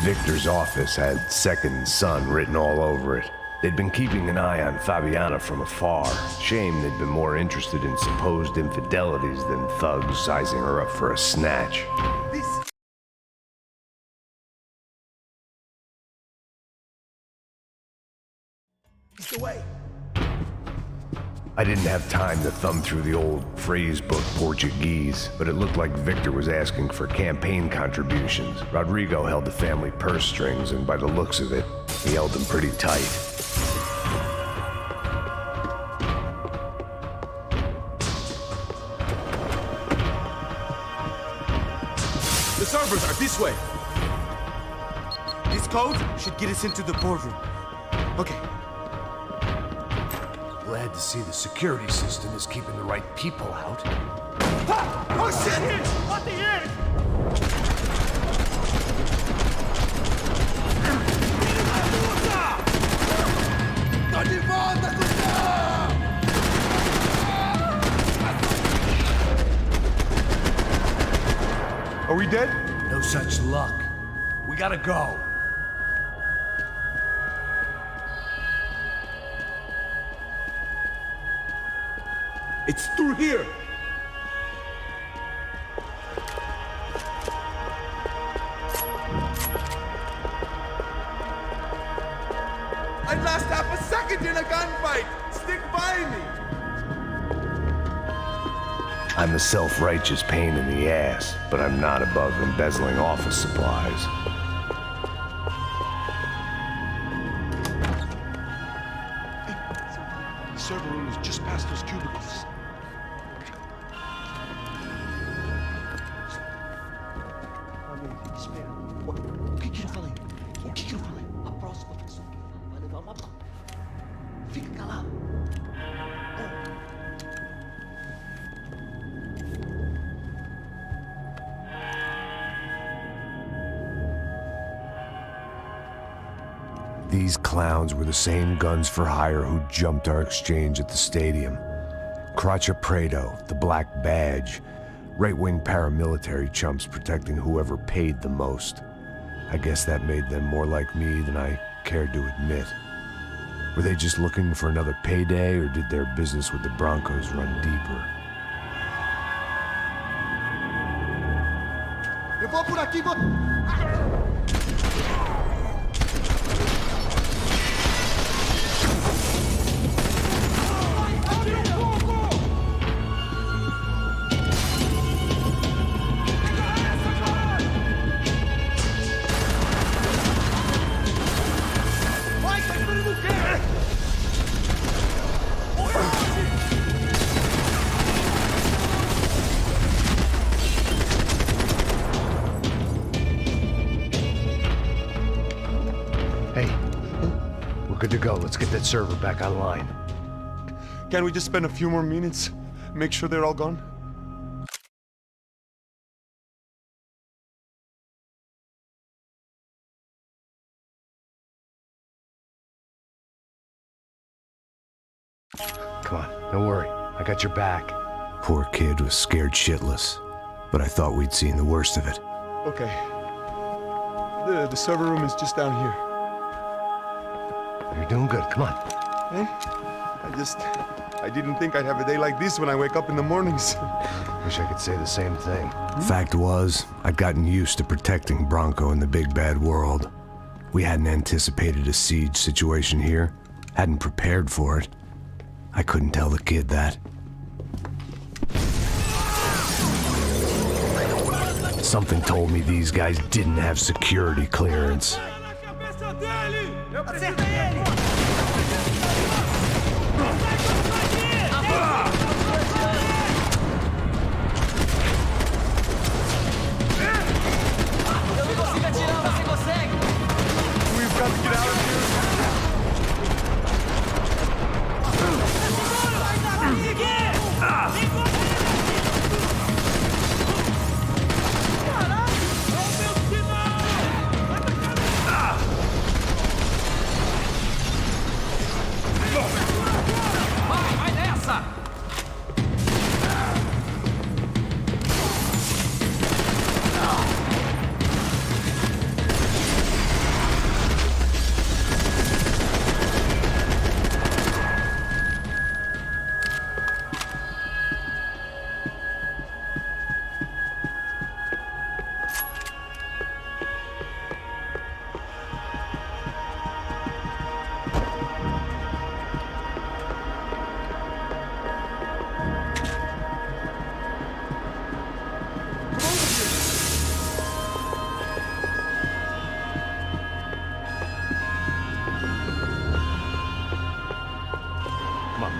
Victor's office had Second Son written all over it. They'd been keeping an eye on Fabiana from afar. Shame they'd been more interested in supposed infidelities than thugs sizing her up for a snatch. It's the way. I didn't have time to thumb through the old phrase book Portuguese, but it looked like Victor was asking for campaign contributions. Rodrigo held the family purse strings, and by the looks of it, he held them pretty tight. The servers are this way. These codes should get us into the boardroom. Okay. Glad to see the security system is keeping the right people out. Ha! Oh shit! What the heck? Tô de volta, cuzão! Are we dead? No such luck. We gotta go. It's through here. I'd last half a second in a gunfight. Stick by me. I'm a self-righteous pain in the ass, but I'm not above embezzling office supplies. The server room is just past those cubicles. O que eu falei? O que eu falei? A próxima pessoa vai levar uma bala. Fica calado. These clowns were the same guns for hire who jumped our exchange at the stadium. Cracha Prado, the Black Badge, Right-wing paramilitary chumps protecting whoever paid the most. I guess that made them more like me than I cared to admit. Were they just looking for another payday, or did their business with the Broncos run deeper? Eu vou por aqui, vou... Good to go. Let's get that server back online. Can we just spend a few more minutes? Make sure they're all gone? Come on, don't worry. I got your back. Poor kid was scared shitless, but I thought we'd seen the worst of it. Okay. The server room is just down here. You're doing good. Come on. Hey? I didn't think I'd have a day like this when I wake up in the mornings. Wish I could say the same thing. Fact was, I'd gotten used to protecting Bronco in the big bad world. We hadn't anticipated a siege situation here, hadn't prepared for it. I couldn't tell the kid that. Something told me these guys didn't have security clearance.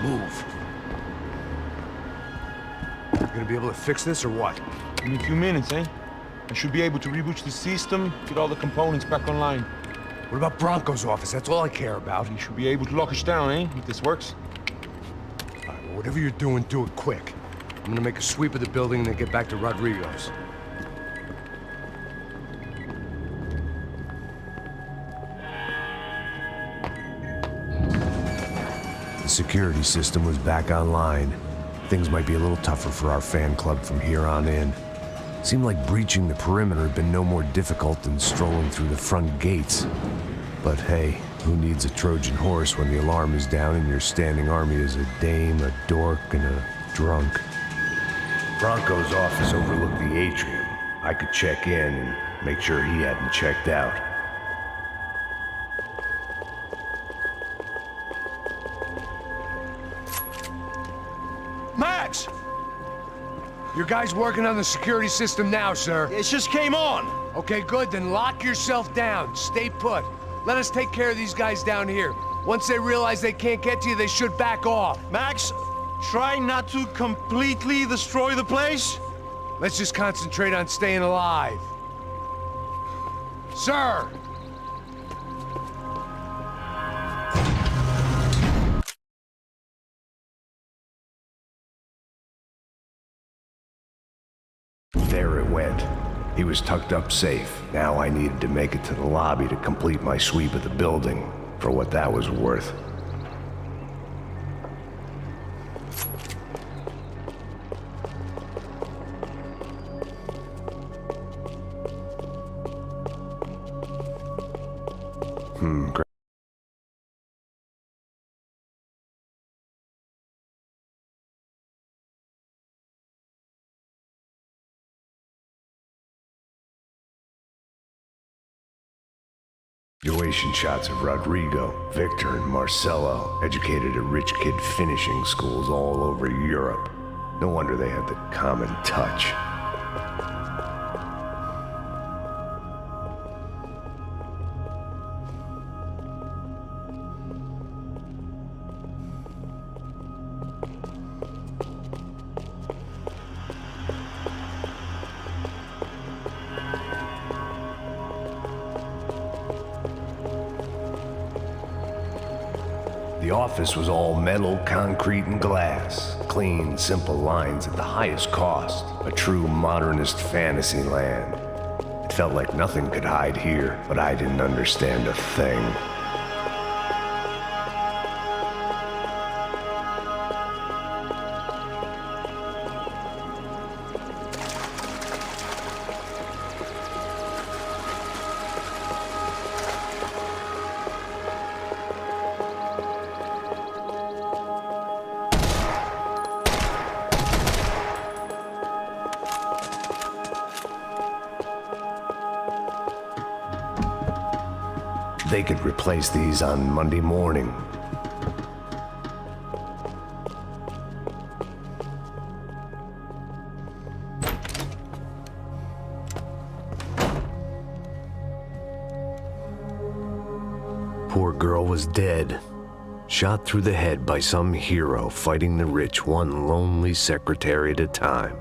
Move. You gonna be able to fix this or what? Give me a few minutes, eh? I should be able to reboot the system, get all the components back online. What about Bronco's office? That's all I care about. You should be able to lock us down, eh? If this works. All right, well, whatever you're doing, do it quick. I'm gonna make a sweep of the building and then get back to Rodrigo's. The security system was back online. Things might be a little tougher for our fan club from here on in. Seemed like breaching the perimeter had been no more difficult than strolling through the front gates. But hey, who needs a Trojan horse when the alarm is down and your standing army is a dame, a dork, and a drunk? Bronco's office overlooked the atrium. I could check in and make sure he hadn't checked out. Max! Your guys working on the security system now, sir. It just came on. Okay, good. Then lock yourself down. Stay put. Let us take care of these guys down here. Once they realize they can't get to you, they should back off. Max, try not to completely destroy the place. Let's just concentrate on staying alive. Sir! There it went. He was tucked up safe. Now I needed to make it to the lobby to complete my sweep of the building, for what that was worth. Graduation shots of Rodrigo, Victor, and Marcelo, educated at rich kid finishing schools all over Europe. No wonder they had the common touch. The office was all metal, concrete, and glass. Clean, simple lines at the highest cost. A true modernist fantasy land. It felt like nothing could hide here, but I didn't understand a thing. They could replace these on Monday morning. Poor girl was dead. Shot through the head by some hero fighting the rich one lonely secretary at a time.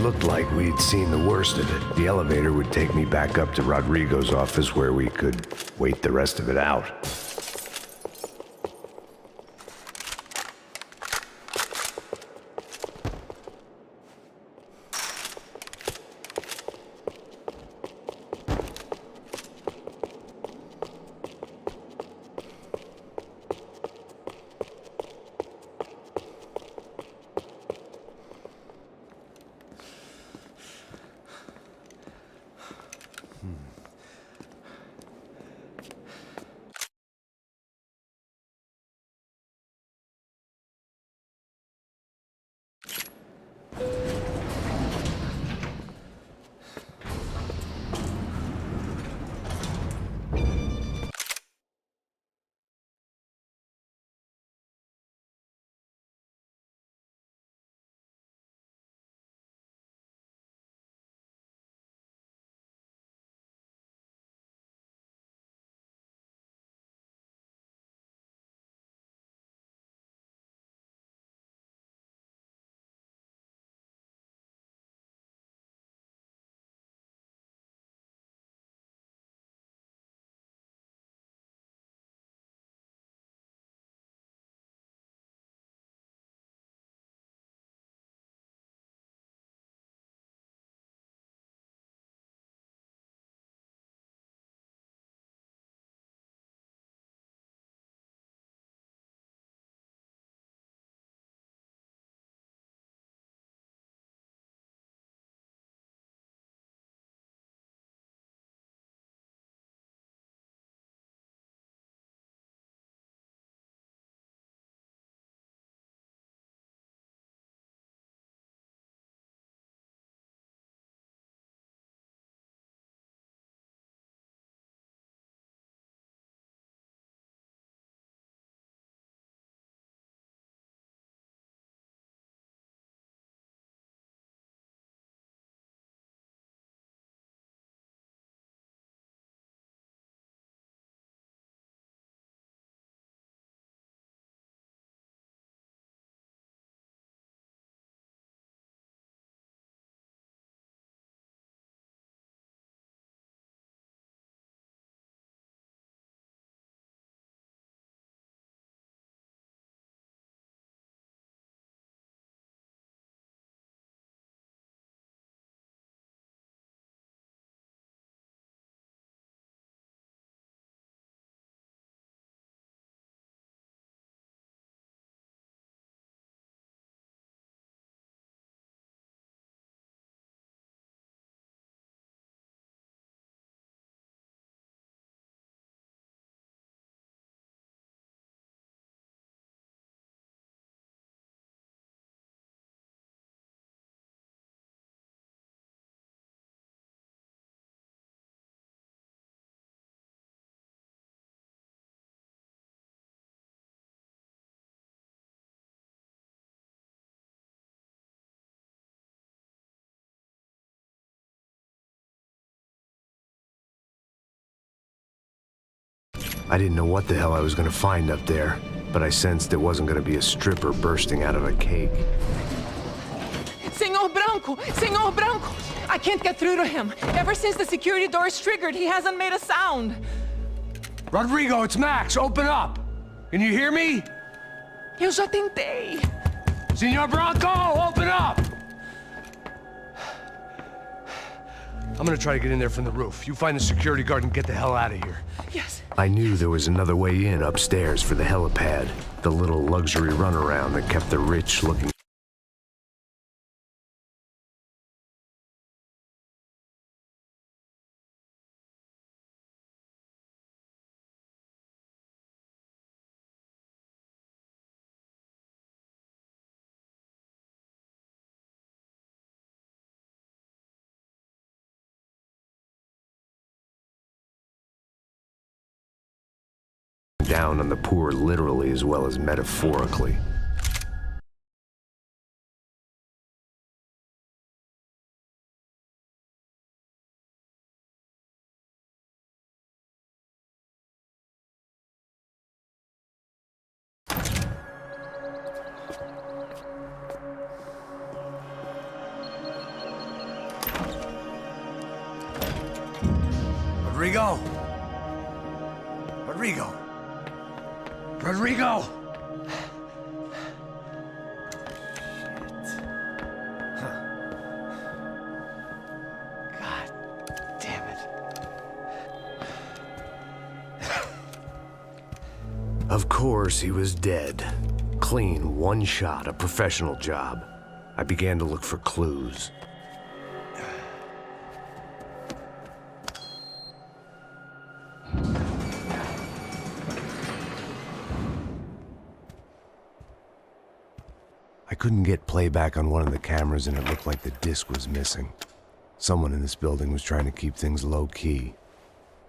Looked like we'd seen the worst of it. The elevator would take me back up to Rodrigo's office where we could wait the rest of it out. I didn't know what the hell I was gonna find up there, but I sensed it wasn't gonna be a stripper bursting out of a cake. Senor Branco! Senor Branco! I can't get through to him. Ever since the security door is triggered, he hasn't made a sound. Rodrigo, it's Max. Open up. Can you hear me? Eu já tentei. Senor Branco, open up! I'm gonna try to get in there from the roof. You find the security guard and get the hell out of here. Yes. I knew there was another way in upstairs for the helipad, the little luxury runaround that kept the rich looking. Down on the poor literally as well as metaphorically. Rodrigo! Rodrigo! Rodrigo! God damn it. Of course, he was dead. Clean, one shot, a professional job. I began to look for clues. I couldn't get playback on one of the cameras and it looked like the disc was missing. Someone in this building was trying to keep things low-key.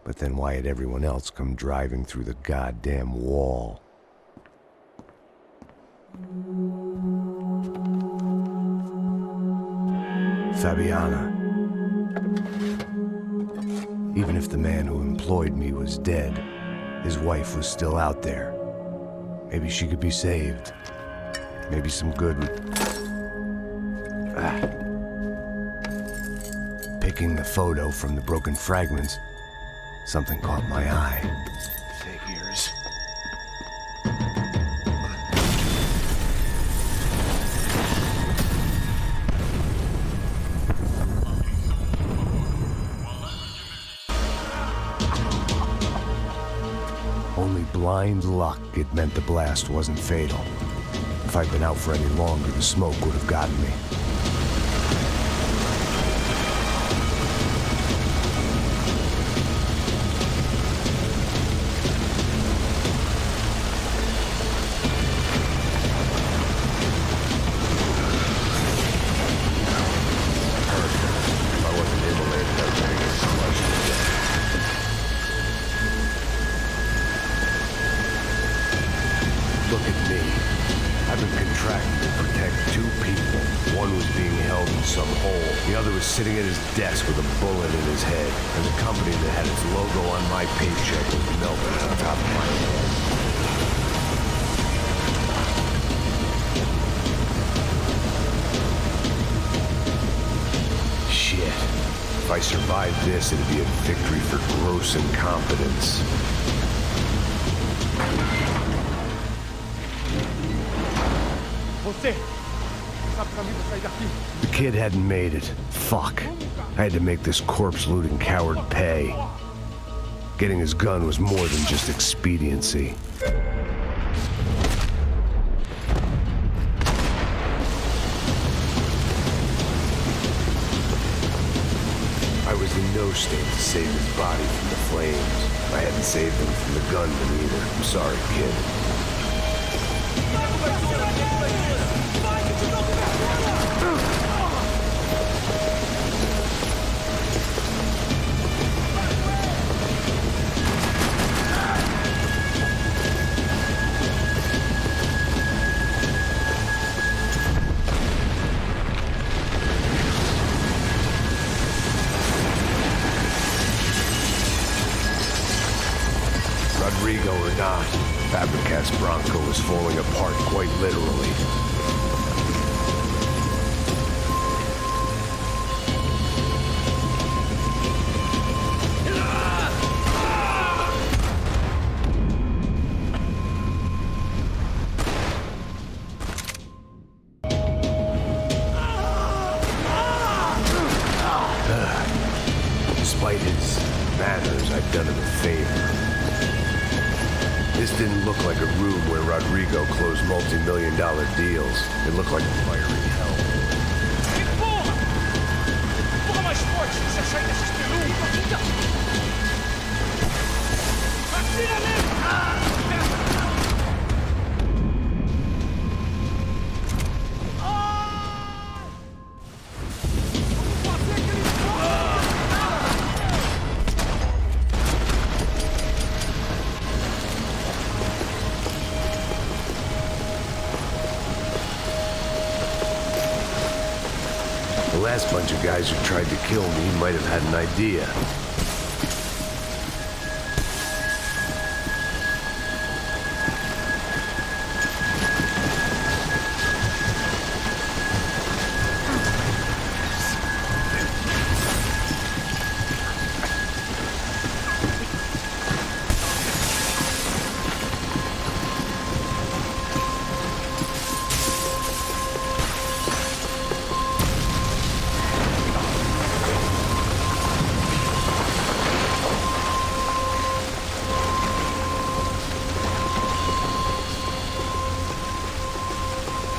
But then why had everyone else come driving through the goddamn wall? Fabiana. Even if the man who employed me was dead, his wife was still out there. Maybe she could be saved. Maybe some good would... Picking the photo from the broken fragments, something caught my eye. Figures. Only blind luck it meant the blast wasn't fatal. If I'd been out for any longer, the smoke would have gotten me. Look at me. I've been contracted to protect two people. One was being held in some hole. The other was sitting at his desk with a bullet in his head. And the company that had its logo on my paycheck was melting on top of my head. Shit. If I survived this, it'd be a victory for gross incompetence. The kid hadn't made it. Fuck. I had to make this corpse-looting coward pay. Getting his gun was more than just expediency. I was in no state to save his body from the flames. I hadn't saved him from the gunman either. I'm sorry, kid. Rodrigo or not, Fabregat's Bronco was falling apart quite literally. Despite his manners, I've done him a favor. This didn't look like a room where Rodrigo closed multi-million-dollar deals. It looked like fiery hell. Que porra! Porra mais forte! Você sai desses peludos! Atira nele! The last bunch of guys who tried to kill me might have had an idea.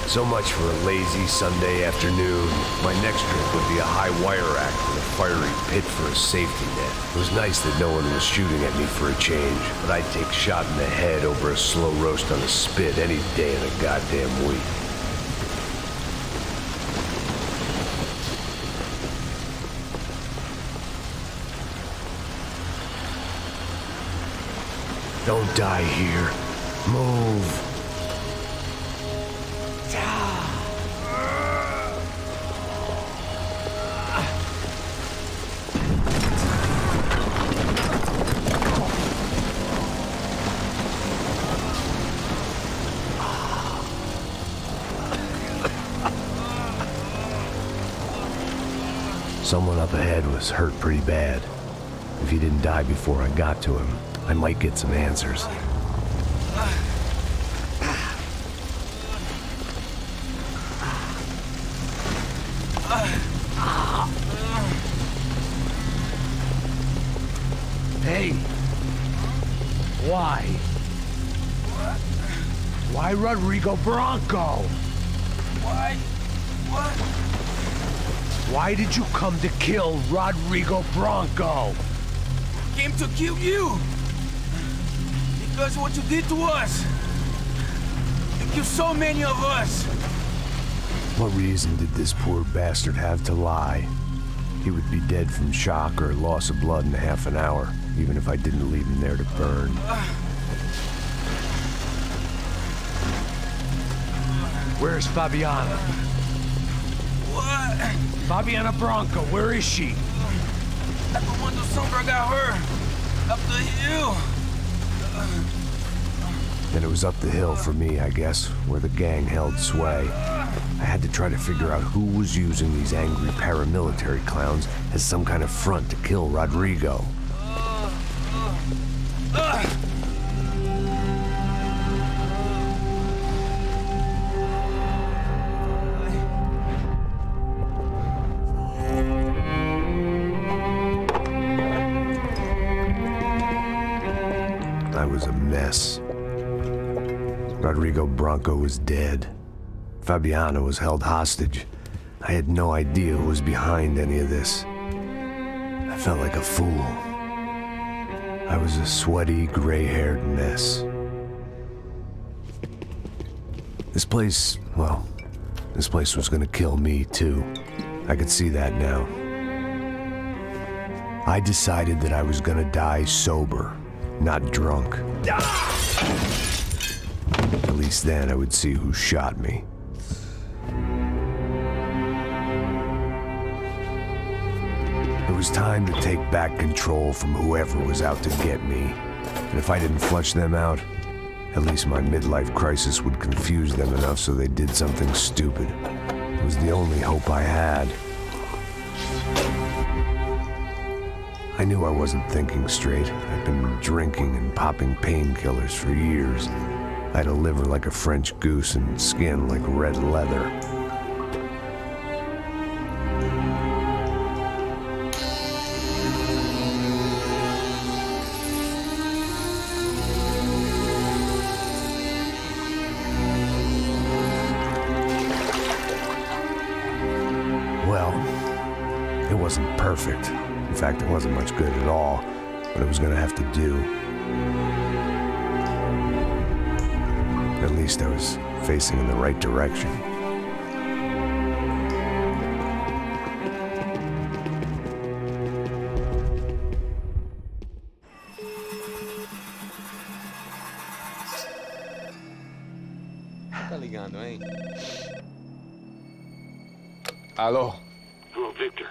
So much for a lazy Sunday afternoon. My next trip would be a high wire act with a fiery pit for a safety net. It was nice that no one was shooting at me for a change, but I'd take shot in the head over a slow roast on a spit any day of the goddamn week. Don't die here. Move. Someone up ahead was hurt pretty bad. If he didn't die before I got to him, I might get some answers. Hey! Why? Why Rodrigo Bronco? Why? What? Why did you come to kill Rodrigo Bronco? Came to kill you! Because what you did to us! You killed so many of us! What reason did this poor bastard have to lie? He would be dead from shock or loss of blood in half an hour, even if I didn't leave him there to burn. Where's Fabiana? What? Fabiana Bronco, where is she? At the one the Sombra got her. Up the hill. Then it was up the hill for me, I guess, where the gang held sway. I had to try to figure out who was using these angry paramilitary clowns as some kind of front to kill Rodrigo. I was a mess. Rodrigo Bronco was dead. Fabiana was held hostage. I had no idea who was behind any of this. I felt like a fool. I was a sweaty, gray-haired mess. This place, well, this place was gonna kill me too. I could see that now. I decided that I was gonna die sober, not drunk. At least then I would see who shot me. It was time to take back control from whoever was out to get me. And if I didn't flush them out, at least my midlife crisis would confuse them enough so they did something stupid. It was the only hope I had. I knew I wasn't thinking straight. I'd been drinking and popping painkillers for years. I had a liver like a French goose and skin like red leather. Well, it wasn't perfect. In fact, it wasn't much good at all, but it was gonna have to do. At least I was facing in the right direction. Tá ligando, hein? Alô? Hello, Victor.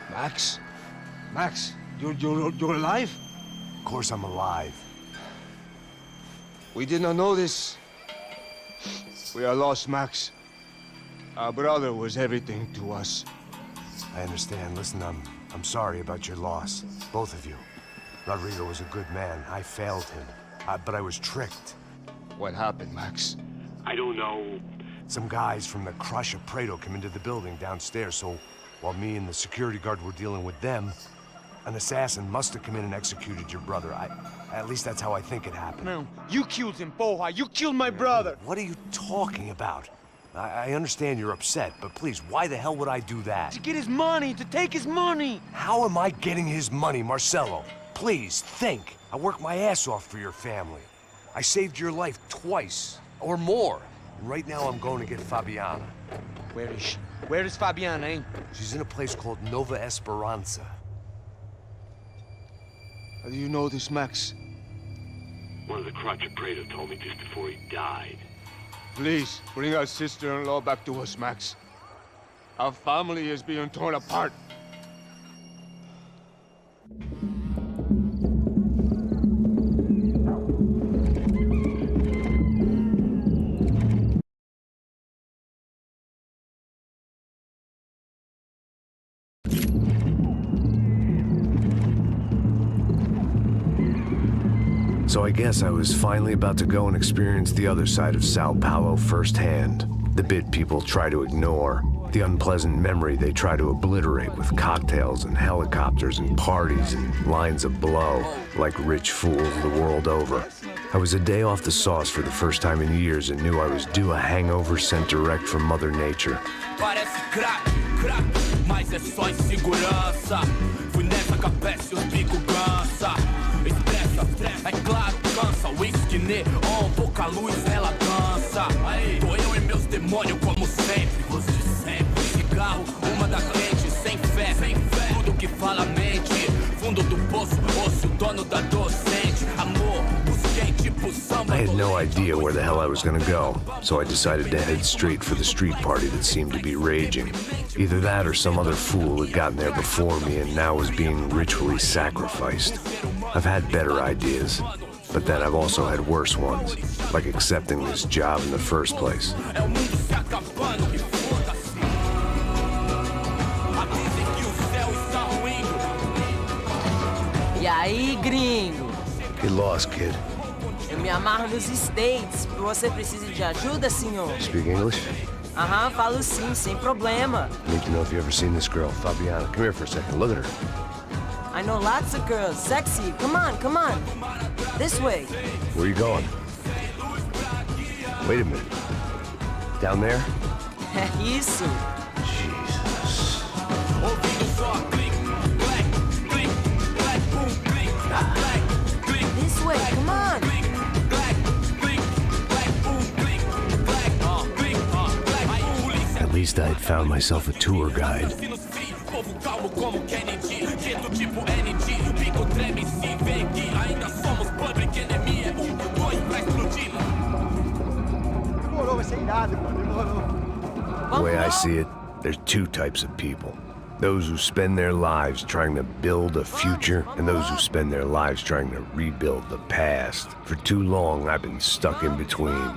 Max? Max, you're alive? Of course I'm alive. We did not know this. We are lost, Max. Our brother was everything to us. I understand. Listen, I'm sorry about your loss. Both of you. Rodrigo was a good man. I failed him. But I was tricked. What happened, Max? I don't know. Some guys from the Crush of Prado came into the building downstairs, so while me and the security guard were dealing with them, an assassin must have come in and executed your brother. At least that's how I think it happened. No, you killed him, porra. You killed my brother. What are you talking about? I understand you're upset, but please, why the hell would I do that? To get his money, to take his money. How am I getting his money, Marcelo? Please, think. I worked my ass off for your family. I saved your life twice, or more. And right now I'm going to get Fabiana. Where is she? Where is Fabiana, eh? She's in a place called Nova Esperanza. How do you know this, Max? One of the Crotch of Prado told me just before he died. Please, bring our sister-in-law back to us, Max. Our family is being torn apart. So I guess I was finally about to go and experience the other side of Sao Paulo firsthand. The bit people try to ignore. The unpleasant memory they try to obliterate with cocktails and helicopters and parties and lines of blow, like rich fools the world over. I was a day off the sauce for the first time in years and knew I was due a hangover sent direct from Mother Nature. Parece crack, crack, mas é só insegurança. Fui nessa capete, os bico cansa. Estressa, é claro, cansa. Whisky, neon, pouca luz, ela dança. Tô eu e meus demônios como sempre. Os de sempre. Cigarro, uma da frente, sem fé. Tudo que fala mente. Fundo do poço, osso, dono da docente. Amor, busquei tipo samba. I had no idea where the hell I was gonna go, so I decided to head straight for the street party that seemed to be raging. Either that or some other fool had gotten there before me and now was being ritually sacrificed. I've had better ideas, but then I've also had worse ones, like accepting this job in the first place. E aí, gringo? Get lost, kid. Eu me amarro nos States. Você precisa de ajuda, senhor? Speak English? Aham, falo sim, sem problema. I need to know if you've ever seen this girl, Fabiana. Come here for a second. Look at her. I know lots of girls. Sexy. Come on, come on. This way. Where are you going? Wait a minute. Down there? Isso. Jesus. This way, come on. At least I had found myself a tour guide. The way I see it, there's two types of people. Those who spend their lives trying to build a future, and those who spend their lives trying to rebuild the past. For too long, I've been stuck in between.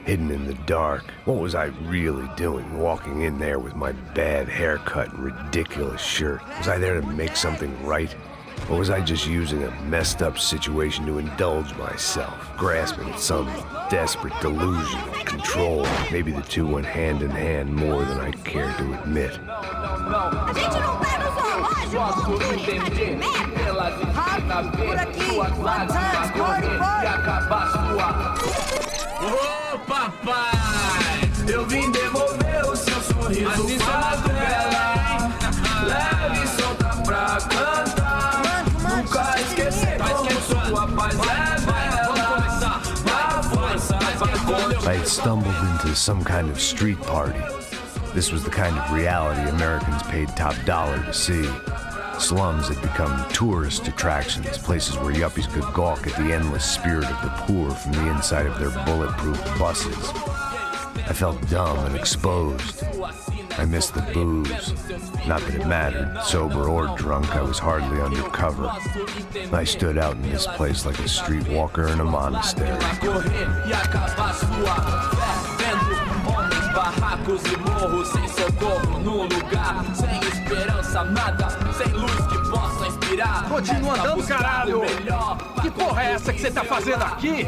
Hidden in the dark. What was I really doing, walking in there with my bad haircut and ridiculous shirt? Was I there to make something right? Or was I just using a messed up situation to indulge myself, grasping at some desperate delusion of control? Maybe the two went hand in hand more than I cared to admit. A gente não tá no zoológico! Tá de merda! Rápido, por aqui! One time, party, Ô papai, eu vim devolver o seu sorriso favela. Leve e solta pra cantar. Nunca esquecer como sua paz é bela. I had stumbled into some kind of street party. This was the kind of reality Americans paid top dollar to see. Slums had become tourist attractions, places where yuppies could gawk at the endless spirit of the poor from the inside of their bulletproof buses. I felt dumb and exposed. I missed the booze. Not that it mattered, sober or drunk, I was hardly undercover. I stood out in this place like a streetwalker in a monastery. Barracos e morros sem socorro num lugar sem esperança, nada, sem luz que possa inspirar. Continua andando, caralho! Que porra é essa que você tá fazendo aqui?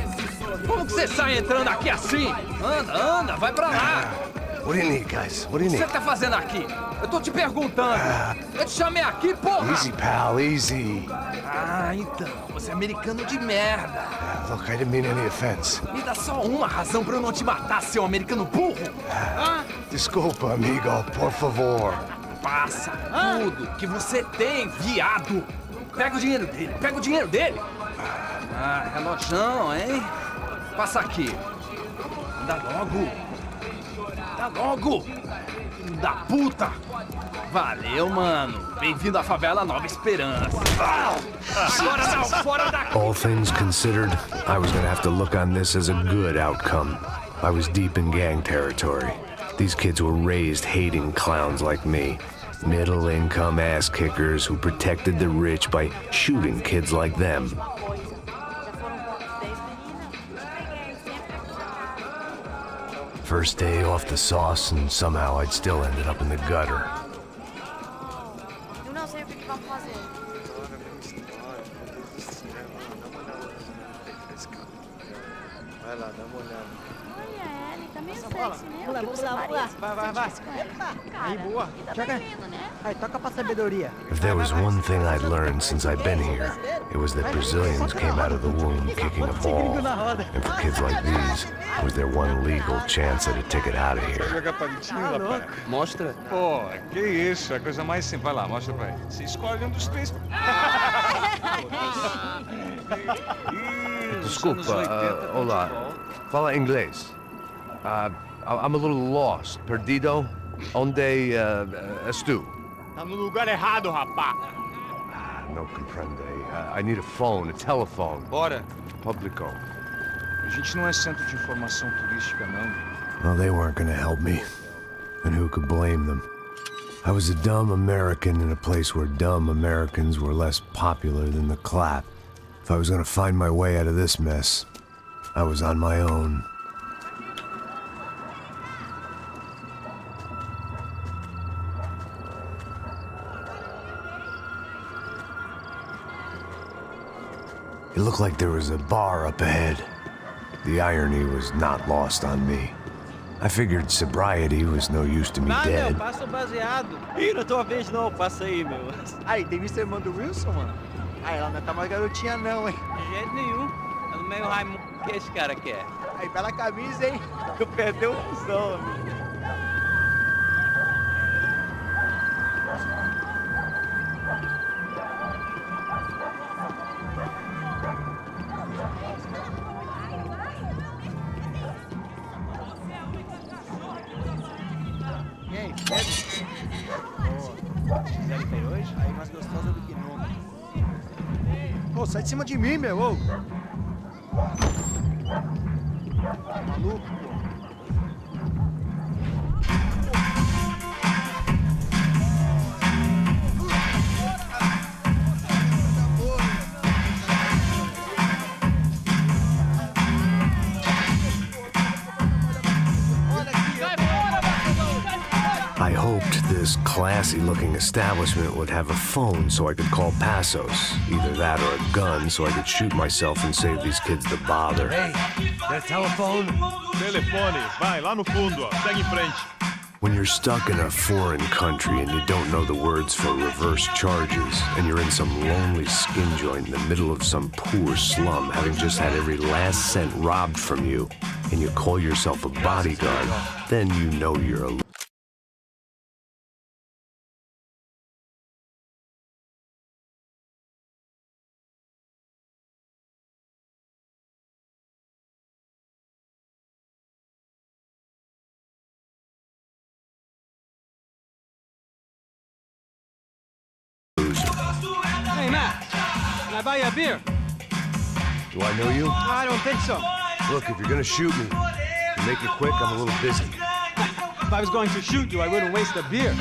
Como que você sai entrando aqui assim? Anda, vai pra lá! What do you need, guys? What do you O que need? você tá fazendo aqui? Eu tô te perguntando. Eu te chamei aqui, porra! Easy, pal, easy. Ah, então, você é americano de merda. Look, I didn't mean any offense. Me dá só uma razão pra eu não te matar, seu americano burro. Desculpa, amigo, por favor. Passa tudo que você tem, viado. Pega o dinheiro dele, Ah, relojão, hein? Passa aqui. Dá logo. Filho da puta. Valeu, mano. Bem-vindo à favela Nova Esperança. Agora não, fora daqui. All things considered, I was gonna have to look on this as a good outcome. I was deep in gang territory. These kids were raised hating clowns like me. Middle-income ass-kickers who protected the rich by shooting kids like them. First day off the sauce, and somehow I'd still ended up in the gutter. Eu não sei o que vamos fazer. Vai lá, dá uma olhada. Olha, ele tá meio sexy, né? Vamos lá. Vai. Aí, boa. Joga. Aí, toca pra sabedoria. If there was one thing I'd learned since I'd been here, it was that Brazilians came out of the womb kicking a ball. And for kids like these, it was their one legal chance at a ticket out of here. Joga palitinho, rapaz. Mostra. Pô, que isso, é a coisa mais simples. Vai lá, mostra pra ele. Você escolhe um dos três. Desculpa, olá. Fala inglês. I'm a little lost. Perdido? Onde estou? Tá no lugar errado, rapá. Não compreende. I need a phone, a telephone. Bora. Publico. A gente não é centro de informação turística, não. Well, they weren't gonna help me. And who could blame them? I was a dumb American in a place where dumb Americans were less popular than the clap. If I was gonna find my way out of this mess, I was on my own. It looked like there was a bar up ahead. The irony was not lost on me. I figured sobriety was no use to me dead. Passa o baseado. Ih, não é tua vez não, passa aí, meu. Aí, tem visto a irmã do Wilson, mano? Aí, ela não tá mais garotinha não, hein? De jeito nenhum. É no meio Raimundo que esse cara quer. Aí, bela camisa, hein? Tu perdeu o fusão, amigo. E aí, bebe? Quiser ter hoje? Aí, mais gostosa do que nunca. Ô, sai de cima de mim, meu, ô! Maluco, pô. classy-looking establishment would have a phone so I could call Passos. Either that or a gun so I could shoot myself and save these kids the bother. Hey, got a telephone? Telefone, vai, lá no fundo, ó. Segue em frente. When you're stuck in a foreign country and you don't know the words for reverse charges, and you're in some lonely skin joint in the middle of some poor slum, having just had every last cent robbed from you, and you call yourself a bodyguard, then you know you're a Hey, Matt, can I buy you a beer? Do I know you? I don't think so. Look, if you're gonna shoot me, make it quick, I'm a little busy. If I was going to shoot you, I wouldn't waste a beer.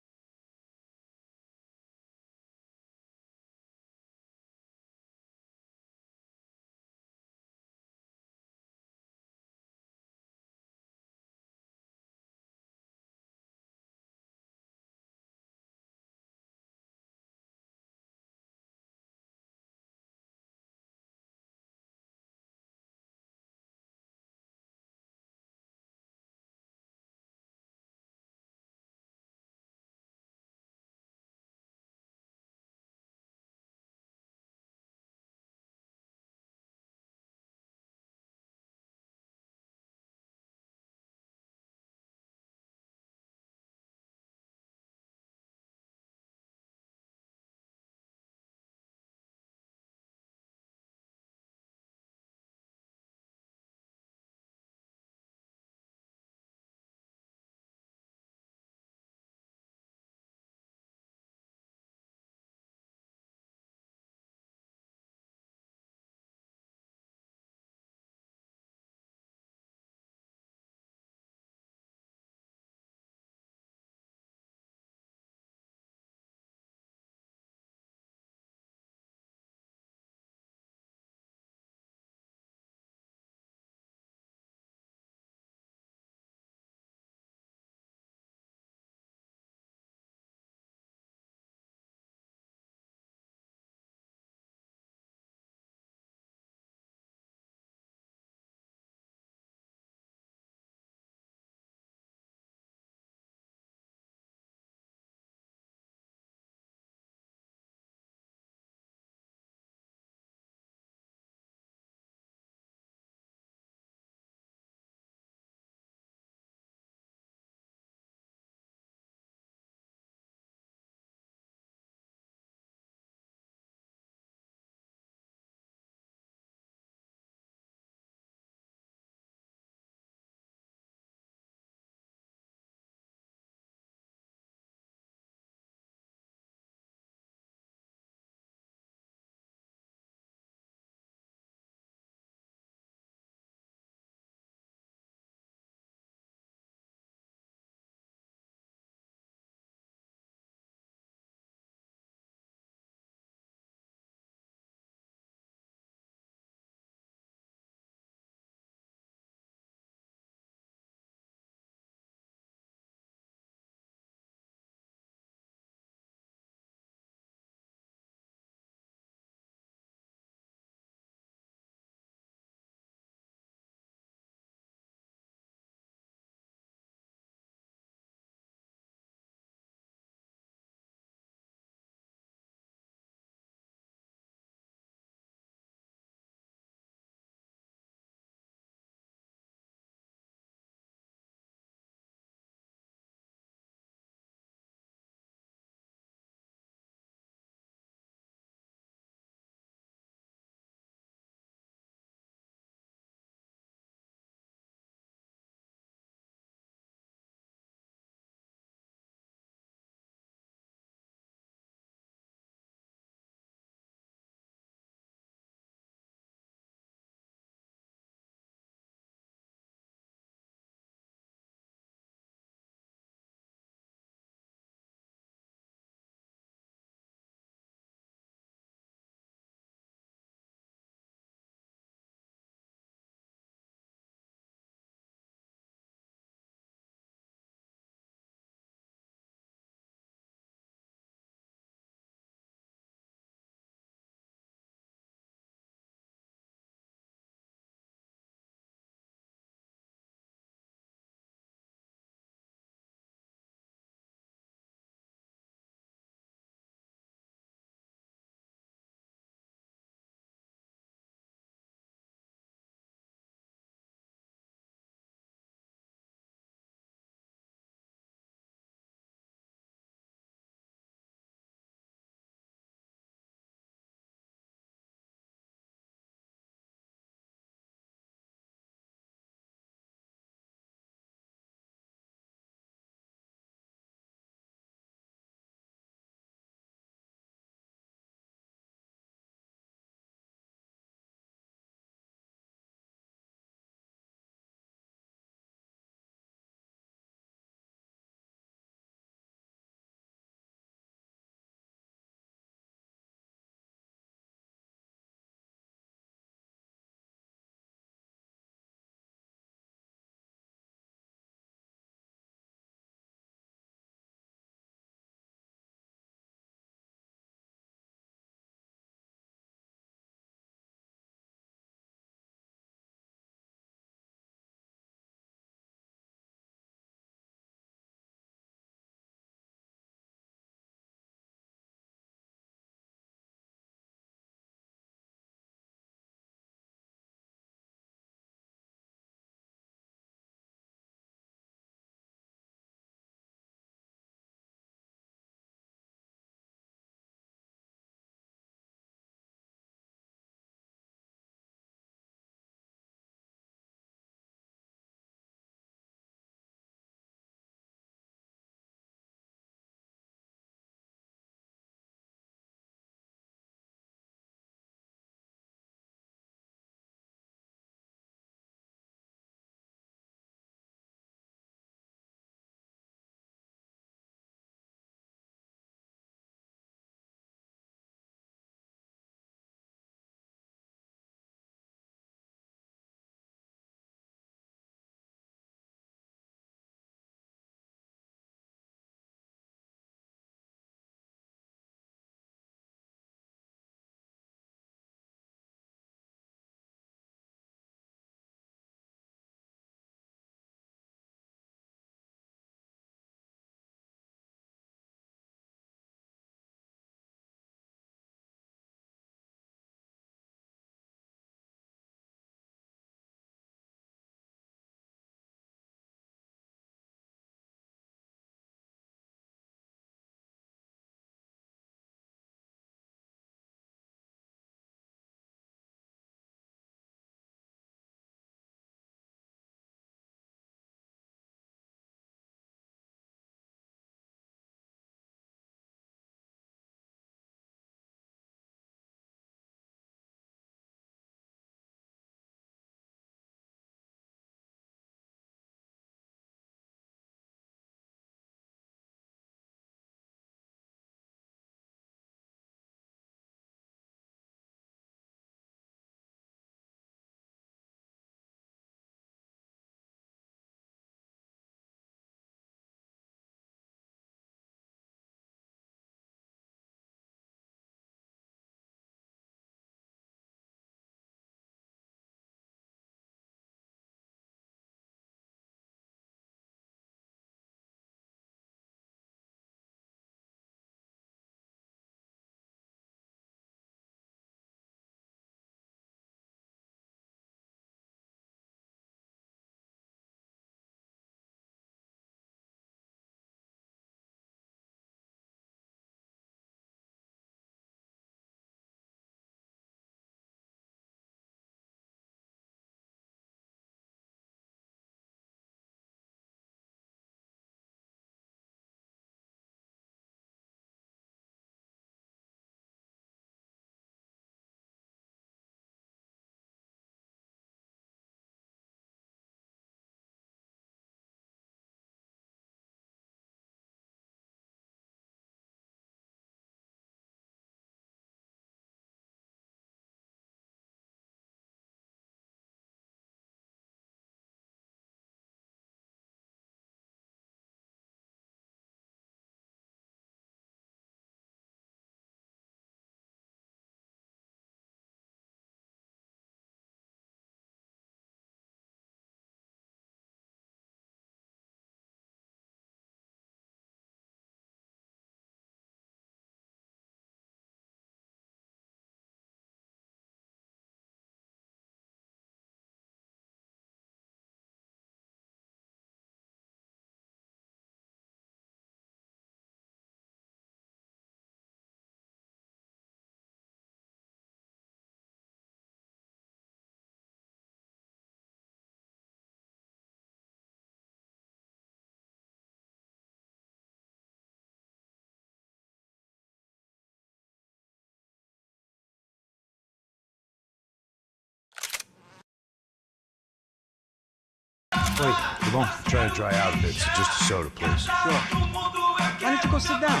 Oi, tudo bom? Trying to dry out a bit, so just a soda, please. Sure. Why don't you go sit down?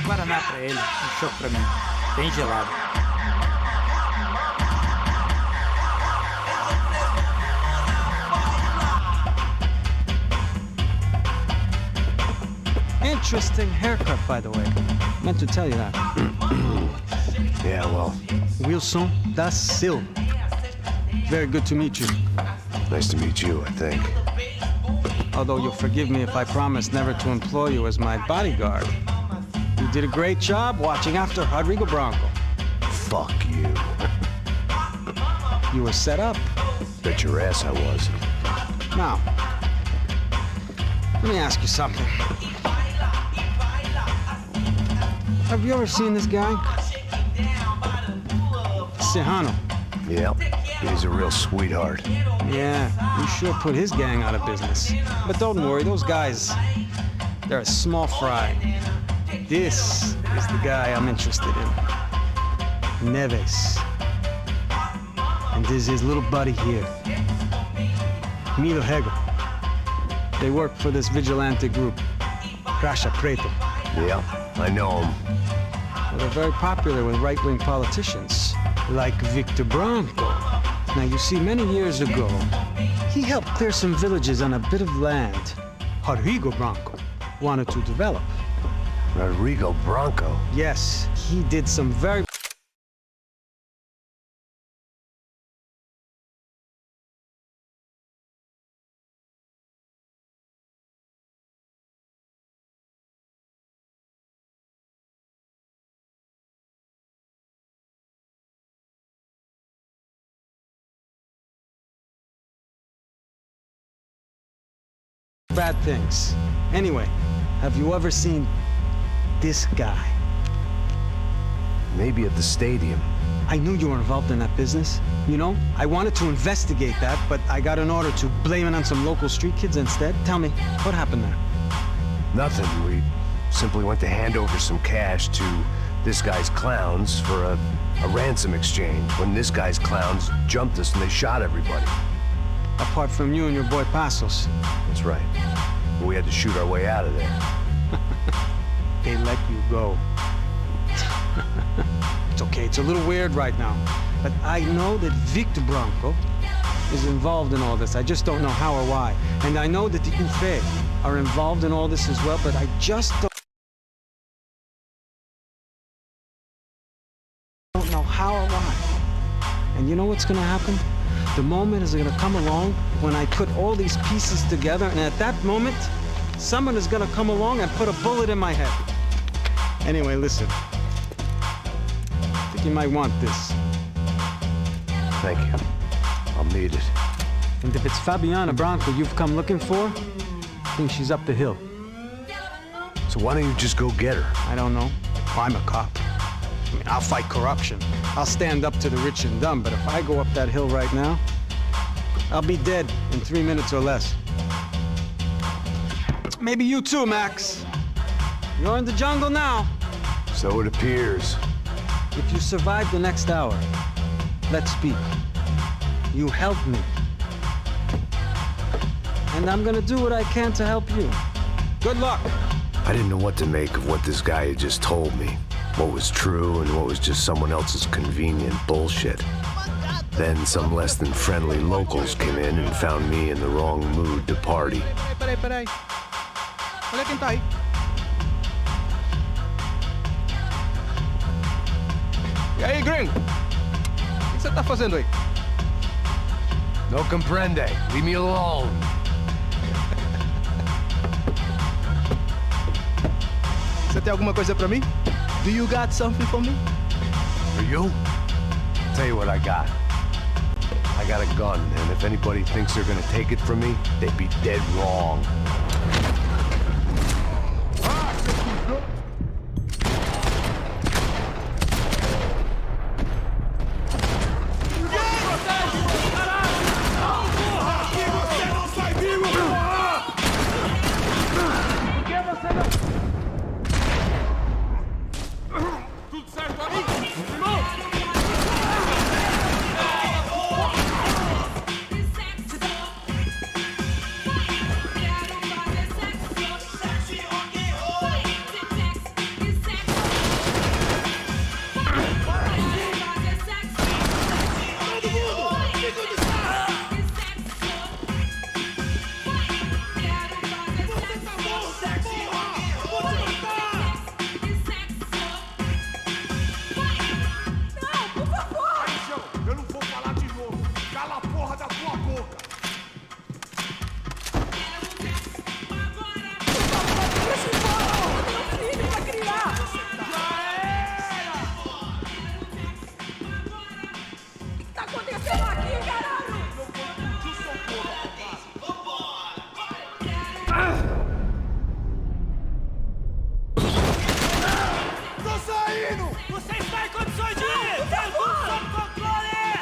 Guaraná pra ele, chopp pra mim. Bem gelado. Interesting haircut, by the way. Meant to tell you that. Yeah, well. Wilson da Silva. Very good to meet you. Nice to meet you, I think. Although you'll forgive me if I promise never to employ you as my bodyguard. You did a great job watching after Rodrigo Branco. Fuck you. You were set up. Bet your ass I was. Now, let me ask you something. Have you ever seen this guy? Serrano. Yep, he's a real sweetheart. Yeah, you sure put his gang out of business. But don't worry, those guys, they're a small fry. This is the guy I'm interested in. Neves. And this is his little buddy here. Milo Hegel. They work for this vigilante group, Crasha Preto. Yeah, I know him. Well, they're very popular with right-wing politicians, like Victor Branco. Now, you see, many years ago, he helped clear some villages on a bit of land Rodrigo Branco wanted to develop. Rodrigo Branco? Yes, he did some very... bad things. Anyway, have you ever seen this guy? Maybe at the stadium. I knew you were involved in that business. You know, I wanted to investigate that, but I got an order to blame it on some local street kids instead. Tell me, what happened there? Nothing. We simply went to hand over some cash to this guy's clowns for a ransom exchange when this guy's clowns jumped us and they shot everybody. Apart from you and your boy Passos. That's right. We had to shoot our way out of there. They let you go. It's okay, it's a little weird right now. But I know that Victor Branco is involved in all this. I just don't know how or why. And I know that the UFE are involved in all this as well, but I just don't know how or why. And you know what's gonna happen? The moment is gonna come along when I put all these pieces together, and at that moment, someone is gonna come along and put a bullet in my head. Anyway, listen. I think you might want this. Thank you. I'll need it. And if it's Fabiana Branco you've come looking for, I think she's up the hill. So why don't you just go get her? I don't know. I'm a cop. I mean, I'll fight corruption. I'll stand up to the rich and dumb, but if I go up that hill right now, I'll be dead in 3 minutes or less. Maybe you too, Max. You're in the jungle now. So it appears. If you survive the next hour, let's speak. You helped me. And I'm gonna do what I can to help you. Good luck. I didn't know what to make of what this guy had just told me. What was true and what was just someone else's convenient bullshit. Then some less than friendly locals came in and found me in the wrong mood to party. Peraí. Olha quem tá aí. E aí, gringo? O que você tá fazendo aí? No comprende. Leave me alone. Você tem alguma coisa pra mim? Do you got something for me? For you? Tell you what I got. I got a gun, and if anybody thinks they're gonna take it from me, they'd be dead wrong. Tô saindo! Você está em condições de ir! Ter tudo sob controle!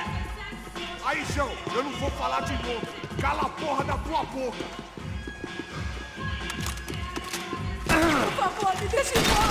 Aí, João, eu não vou falar de novo. Cala a porra da tua boca! Por favor, me deixe embora!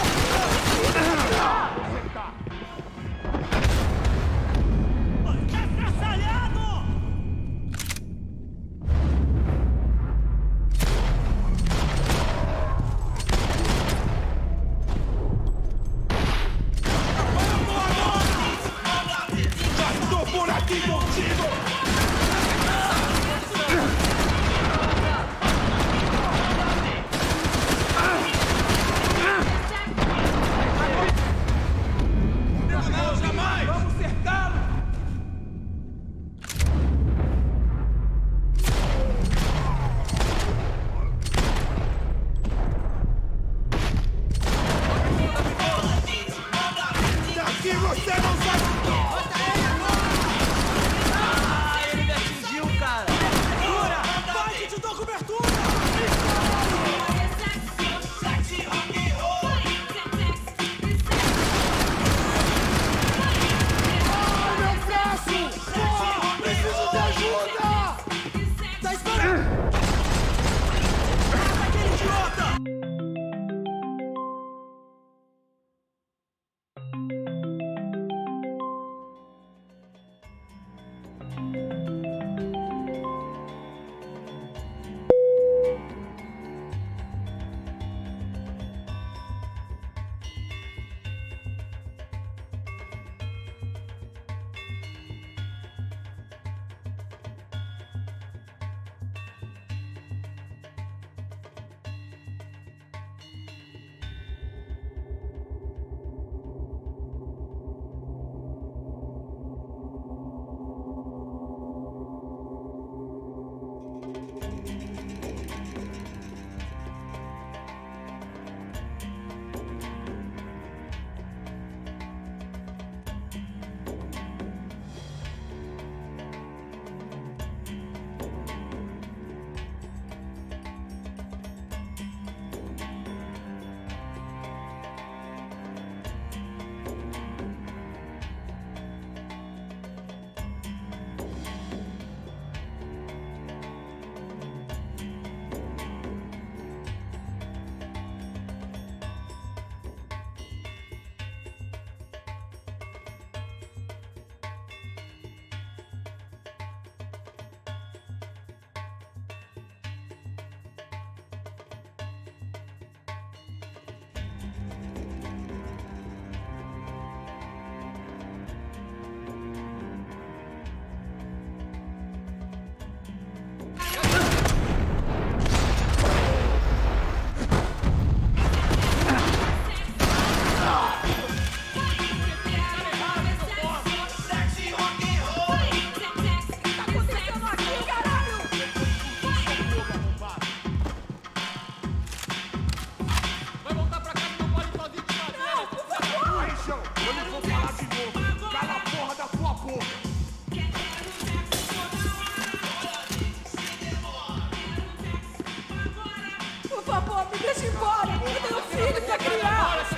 Por favor, me deixe embora! Eu tenho filho pra criar!